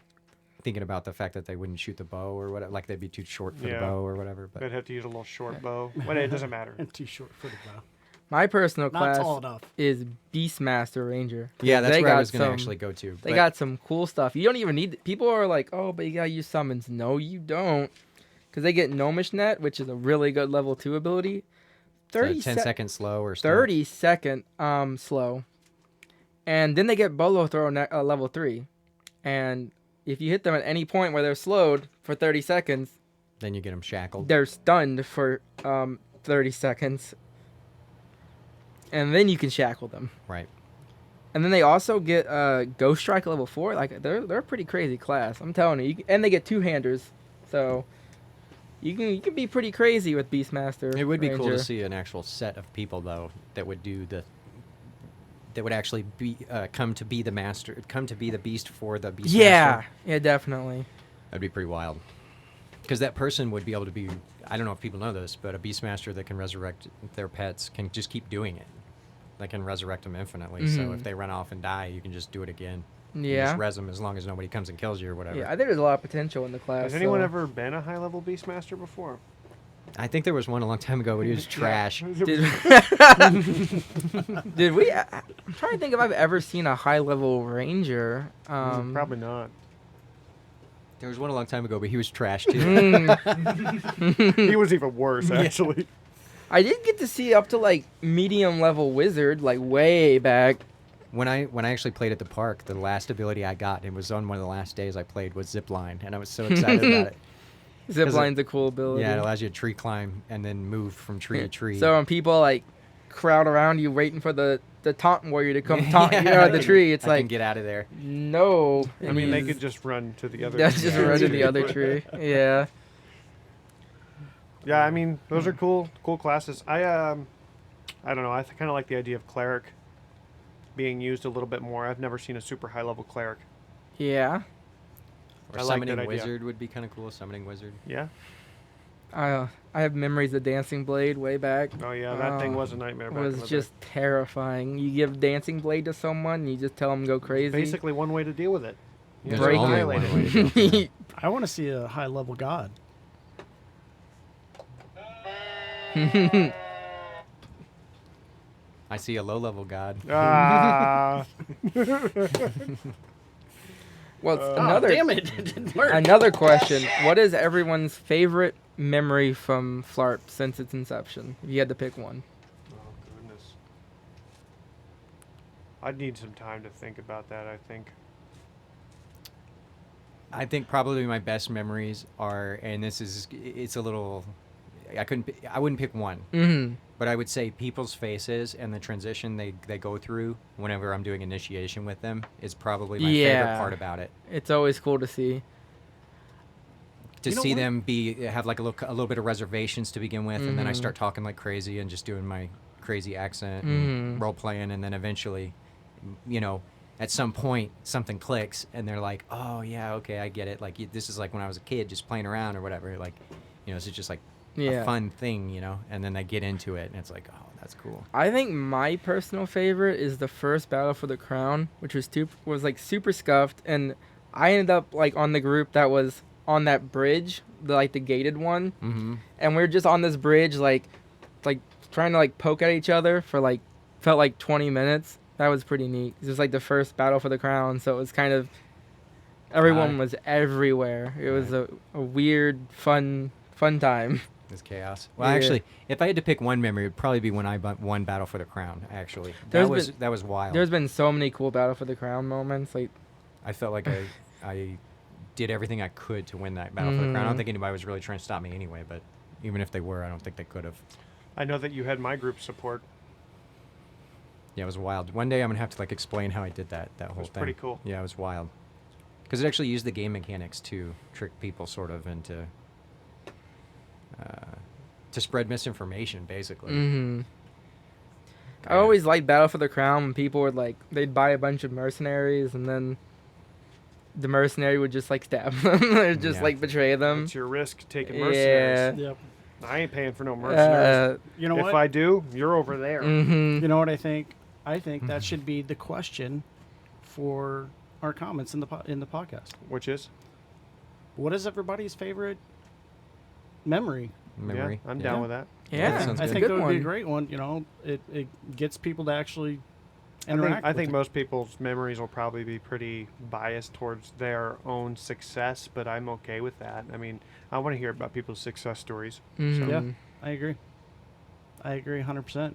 Speaker 5: thinking about the fact that they wouldn't shoot the bow or whatever, like they'd be too short for the
Speaker 2: Yeah.
Speaker 5: bow or whatever. But
Speaker 2: They'd have to use a little short bow. But it doesn't matter.
Speaker 3: And too short for the bow.
Speaker 4: My personal
Speaker 3: Not
Speaker 4: class
Speaker 3: tall enough.
Speaker 4: is Beastmaster Ranger.
Speaker 5: yeah, that's
Speaker 4: They
Speaker 5: where I
Speaker 4: got
Speaker 5: was going to
Speaker 4: some-
Speaker 5: actually go to.
Speaker 4: They
Speaker 5: But
Speaker 4: got some cool stuff. You don't even need... People are like, oh, but you got to use summons. No, you don't. Because they get Gnomish Net, which is a really good level 2 ability.
Speaker 5: 10 seconds slow or stuff.
Speaker 4: 30-second slow. And then they get Bolo Throw level 3. And if you hit them at any point where they're slowed for 30 seconds,
Speaker 5: Then you get them shackled.
Speaker 4: they're stunned for 30 seconds. And then you can shackle them.
Speaker 5: Right.
Speaker 4: And then they also get Ghost Strike level 4. Like they're a pretty crazy class. I'm telling you. And they get 2-handers. So you can be pretty crazy with Beastmaster.
Speaker 5: It would be cool
Speaker 4: Ranger.
Speaker 5: to see an actual set of people though that would do that would actually be come to be the master, come to be the beast for the beast.
Speaker 4: Yeah, definitely.
Speaker 5: That'd be pretty wild. Because that person would be able to be, I don't know if people know this, but a beastmaster that can resurrect their pets can just keep doing it. They can resurrect them infinitely. So if they run off and die, you can just do it again. You
Speaker 4: Yeah.
Speaker 5: just res them as long as nobody comes and kills you or whatever.
Speaker 4: Yeah, I think there's a lot of potential in the class.
Speaker 2: Has anyone
Speaker 4: so-
Speaker 2: ever been a high-level beastmaster before?
Speaker 5: I think there was one a long time ago, but he was trash.
Speaker 4: Did we? I'm trying to think if I've ever seen a high level ranger.
Speaker 2: Probably not.
Speaker 5: There was one a long time ago, but he was trash too.
Speaker 2: He was even worse, actually.
Speaker 4: I did get to see up to like medium level wizard, like way back.
Speaker 5: When I actually played at the park, the last ability I got, and it was on one of the last days I played, was zipline, and I was so excited about it.
Speaker 4: Zipline's a cool ability.
Speaker 5: Yeah, it allows you to tree climb and then move from tree to tree.
Speaker 4: So when people like crowd around you waiting for the taunt warrior to come taunt you out of the tree, it's
Speaker 5: I can
Speaker 4: like
Speaker 5: get out of there.
Speaker 4: no.
Speaker 2: I mean, they could just run to the other.
Speaker 4: Yeah, just run to the other tree. Yeah.
Speaker 2: Yeah, I mean, those are cool classes. I don't know. I kind of like the idea of cleric being used a little bit more. I've never seen a super high level cleric.
Speaker 4: Yeah.
Speaker 5: Or
Speaker 2: I like
Speaker 5: summoning
Speaker 2: that idea.
Speaker 5: wizard would be kind of cool. Summoning wizard.
Speaker 2: Yeah.
Speaker 4: I have memories of Dancing Blade way back.
Speaker 2: Oh yeah, that thing was a nightmare.
Speaker 4: It
Speaker 2: Back in
Speaker 4: was
Speaker 2: the
Speaker 4: just terrifying. You give Dancing Blade to someone, you just tell them go
Speaker 2: day.
Speaker 4: crazy.
Speaker 2: Basically one way to deal with it. You
Speaker 5: There's
Speaker 2: just
Speaker 4: Break
Speaker 5: only
Speaker 2: annihilate
Speaker 5: one
Speaker 2: it.
Speaker 5: way to do it.
Speaker 3: I want to see a high level god.
Speaker 5: I see a low-level god.
Speaker 2: Ah,
Speaker 4: Well, it's
Speaker 3: Oh,
Speaker 4: another
Speaker 3: damn it! It didn't work.
Speaker 4: another question. What is everyone's favorite memory from Flarp since its inception? If you had to pick one.
Speaker 2: oh goodness. I'd need some time to think about that. I think.
Speaker 5: I think probably my best memories are, and it's a little, I wouldn't pick one,
Speaker 4: Mm-hmm.
Speaker 5: But I would say people's faces and the transition they go through whenever I'm doing initiation with them is probably my favorite part about it.
Speaker 4: It's always cool to see.
Speaker 5: To see them have like a little bit of reservations to begin with, and then I start talking like crazy and just doing my crazy accent and role playing, and then eventually, at some point something clicks and they're like, oh yeah, okay, I get it. Like this is like when I was a kid just playing around or whatever. Like, this is just like a fun thing, and then they get into it and it's like, oh, that's cool.
Speaker 4: I think my personal favorite is the first Battle for the Crown, which was like super scuffed, and I ended up like on the group that was on that bridge, the gated one, and we were just on this bridge like trying to like poke at each other for felt like 20 minutes. That was pretty neat. It was like the first Battle for the Crown, so it was kind of everyone was everywhere. It was a weird fun time.
Speaker 5: It's chaos. Well, actually, if I had to pick one memory, it would probably be when I won Battle for the Crown. Actually, that was wild.
Speaker 4: There's been so many cool Battle for the Crown moments. Like,
Speaker 5: I felt like I did everything I could to win that Battle for the Crown. I don't think anybody was really trying to stop me anyway, but even if they were, I don't think they could have.
Speaker 2: I know that you had my group support.
Speaker 5: Yeah, it was wild. One day I'm gonna have to explain how I did that whole thing.
Speaker 2: It was pretty cool.
Speaker 5: Yeah, it was wild. Because it actually used the game mechanics to trick people sort of into to spread misinformation, basically.
Speaker 4: I always liked Battle for the Crown when people would they'd buy a bunch of mercenaries and then the mercenary would just stab them or just betray them.
Speaker 2: It's your risk taking mercenaries.
Speaker 3: Yep.
Speaker 2: I ain't paying for no mercenaries.
Speaker 3: You know what?
Speaker 2: If I do, you're over there.
Speaker 3: You know what I think? I think that should be the question for our comments in the podcast.
Speaker 2: Which is?
Speaker 3: What is everybody's favorite memory?
Speaker 2: Yeah, I'm down with that.
Speaker 4: Yeah,
Speaker 3: I think that would be a great one. It gets people to actually interact.
Speaker 2: I think most people's memories will probably be pretty biased towards their own success, but I'm okay with that. I mean, I want to hear about people's success stories. So.
Speaker 3: Yeah, I agree. 100%.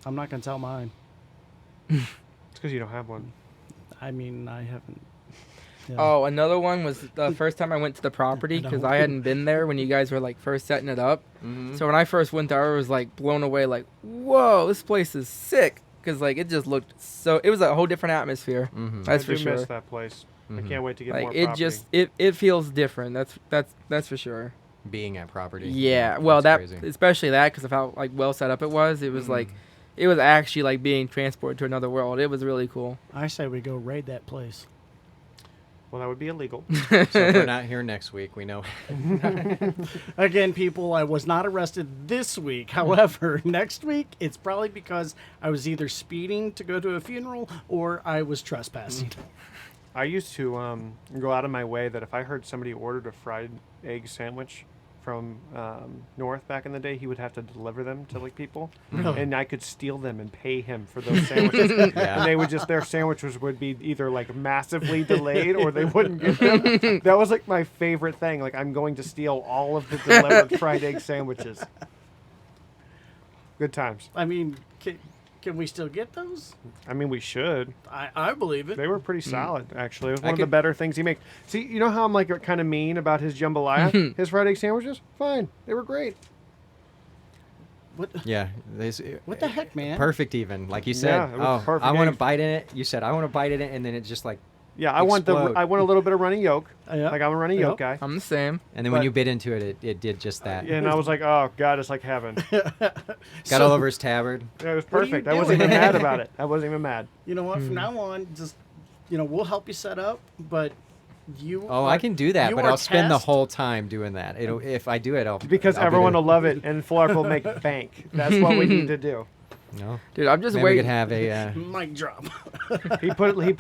Speaker 3: I'm not going to tell mine.
Speaker 2: It's because you don't have one.
Speaker 3: I mean, I haven't. Yeah.
Speaker 4: Oh, another one was the first time I went to the property because I hadn't been there when you guys were first setting it up. So when I first went there, I was blown away. Whoa, this place is sick. Because it just looked so. It was a whole different atmosphere. That's for sure.
Speaker 2: I miss that place. I can't wait to get more
Speaker 4: it
Speaker 2: property.
Speaker 4: just it feels different. That's for sure.
Speaker 5: Being at property.
Speaker 4: Yeah, well, that
Speaker 5: crazy.
Speaker 4: especially that because of how well set up it was. It was it was actually being transported to another world. It was really cool.
Speaker 3: I say we go raid that place.
Speaker 2: Well, that would be illegal.
Speaker 5: So if we're not here next week, we know.
Speaker 3: Again, people, I was not arrested this week. However, next week, it's probably because I was either speeding to go to a funeral or I was trespassing.
Speaker 2: I used to go out of my way that if I heard somebody ordered a fried egg sandwich from North back in the day, he would have to deliver them to people.
Speaker 3: Really?
Speaker 2: And I could steal them and pay him for those sandwiches. And they would their sandwiches would be either massively delayed or they wouldn't get them. That was my favorite thing. I'm going to steal all of the delivered fried egg sandwiches. Good times.
Speaker 3: I mean, can we still get those?
Speaker 2: I mean, we should.
Speaker 3: I believe it.
Speaker 2: They were pretty solid, actually. It was one of the better things he makes. See, you know how I'm kind of mean about his jambalaya? His fried egg sandwiches? Fine. They were great.
Speaker 3: What?
Speaker 5: Yeah.
Speaker 3: What the heck, man?
Speaker 5: Perfect even. Like you said,
Speaker 2: Yeah, it was perfect
Speaker 5: I want to
Speaker 2: egg.
Speaker 5: bite in it. You said, I want to bite in it, and then it just
Speaker 2: Yeah, I want a little bit of runny yolk.
Speaker 3: Yeah.
Speaker 2: I'm a runny yolk guy.
Speaker 4: I'm the same.
Speaker 5: and then when
Speaker 2: But-
Speaker 5: you bit into it, it did just that.
Speaker 2: And I was like, oh, God, it's like heaven.
Speaker 5: Got all over his tabard.
Speaker 2: Yeah, it was
Speaker 3: What are you
Speaker 2: perfect. I wasn't
Speaker 3: doing?
Speaker 2: even mad about it. I wasn't even mad.
Speaker 3: You know what? From now on, just we'll help you set up, but you.
Speaker 5: Oh,
Speaker 3: are,
Speaker 5: I can do that,
Speaker 3: you
Speaker 5: but
Speaker 3: are
Speaker 5: I'll spend the
Speaker 3: tasked-
Speaker 5: whole time doing that. If I do it,
Speaker 2: Because
Speaker 5: I'll be
Speaker 2: everyone
Speaker 5: there.
Speaker 2: will love it, and Phlarp will make bank. That's what we need to do.
Speaker 5: No.
Speaker 4: Dude, I'm just
Speaker 5: Maybe we
Speaker 4: waiting.
Speaker 5: could have a.
Speaker 3: Mic drop.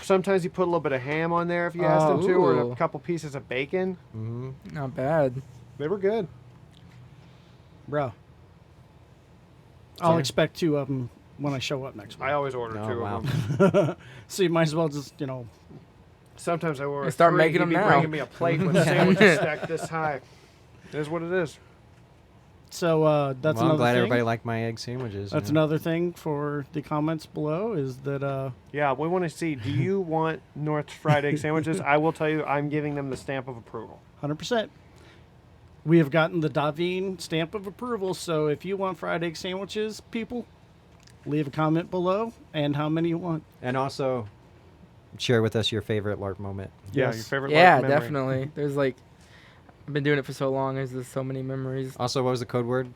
Speaker 2: Sometimes he put a little bit of ham on there if you asked him to, or
Speaker 4: Ooh.
Speaker 2: a couple pieces of bacon.
Speaker 4: Not bad.
Speaker 2: They were good.
Speaker 3: Bro. I'll expect 2 of them when I show up next week.
Speaker 2: I always order
Speaker 5: Oh,
Speaker 2: 2
Speaker 5: wow.
Speaker 2: of them.
Speaker 3: So you might as well just,
Speaker 2: Sometimes I order
Speaker 4: Let's start
Speaker 2: 3.
Speaker 4: making
Speaker 2: He'd
Speaker 4: them
Speaker 2: be
Speaker 4: now.
Speaker 2: bringing me a plate with sandwiches stacked this high. It is what it is.
Speaker 3: So that's
Speaker 5: Well,
Speaker 3: another
Speaker 5: I'm glad
Speaker 3: thing.
Speaker 5: everybody liked my egg sandwiches.
Speaker 3: That's another thing for the comments below is that
Speaker 2: Yeah, we want to see, do you want North's fried egg sandwiches? I will tell you, I'm giving them the stamp of approval.
Speaker 3: 100%. We have gotten the Davine stamp of approval, so if you want fried egg sandwiches, people, leave a comment below and how many you want.
Speaker 5: And also, share with us your favorite LARP moment.
Speaker 2: Yeah,
Speaker 3: Yes.
Speaker 2: your favorite.
Speaker 4: Yeah,
Speaker 2: LARP memory.
Speaker 4: definitely. There's like, I've been doing it for so long. There's just so many memories.
Speaker 5: Also, what was the code word?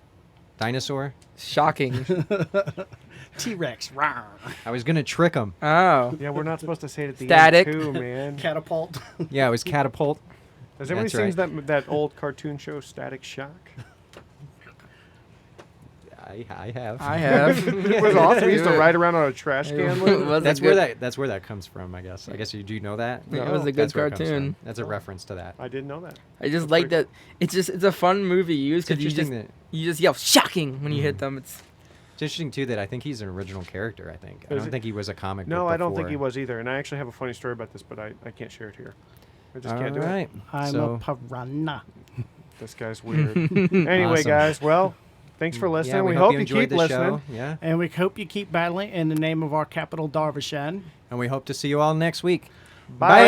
Speaker 5: Dinosaur?
Speaker 4: Shocking.
Speaker 3: T-Rex, rawr.
Speaker 5: I was going to trick him.
Speaker 4: Oh.
Speaker 2: Yeah, we're not supposed to say it at the
Speaker 4: Static.
Speaker 2: end too, man.
Speaker 3: Catapult.
Speaker 5: Yeah, it was catapult.
Speaker 2: Has anybody
Speaker 5: That's
Speaker 2: seen that old cartoon show, Static Shock?
Speaker 5: I have.
Speaker 4: I have.
Speaker 2: It was awesome. We used to ride around on a trash can. with it.
Speaker 5: That's where that comes from, I guess. I guess do you know that?
Speaker 4: Yeah, it was a good
Speaker 5: That's where it comes from.
Speaker 4: cartoon.
Speaker 5: That's a reference to that.
Speaker 2: I didn't know that.
Speaker 4: I just
Speaker 2: That's
Speaker 4: like
Speaker 2: pretty
Speaker 4: that. It's a fun movie to use
Speaker 5: It's
Speaker 4: because
Speaker 5: interesting
Speaker 4: you just yell shocking when you hit them.
Speaker 5: It's interesting too that I think he's an original character. I
Speaker 2: Is
Speaker 5: don't
Speaker 2: he?
Speaker 5: think he was a comic.
Speaker 2: No,
Speaker 5: book
Speaker 2: I don't think
Speaker 5: before.
Speaker 2: he was either. And I actually have a funny story about this, but I can't share it here. I just can't do
Speaker 5: All right.
Speaker 3: I'm
Speaker 5: So-
Speaker 3: a piranha.
Speaker 2: it. This guy's weird. Anyway,
Speaker 5: Awesome.
Speaker 2: guys, well, thanks for listening.
Speaker 5: Yeah,
Speaker 2: we hope you
Speaker 5: enjoyed
Speaker 2: keep
Speaker 5: the
Speaker 2: listening.
Speaker 5: show. Yeah,
Speaker 3: And we hope you keep battling in the name of our capital, Darvishan.
Speaker 5: and we hope to see you all next week.
Speaker 2: Bye.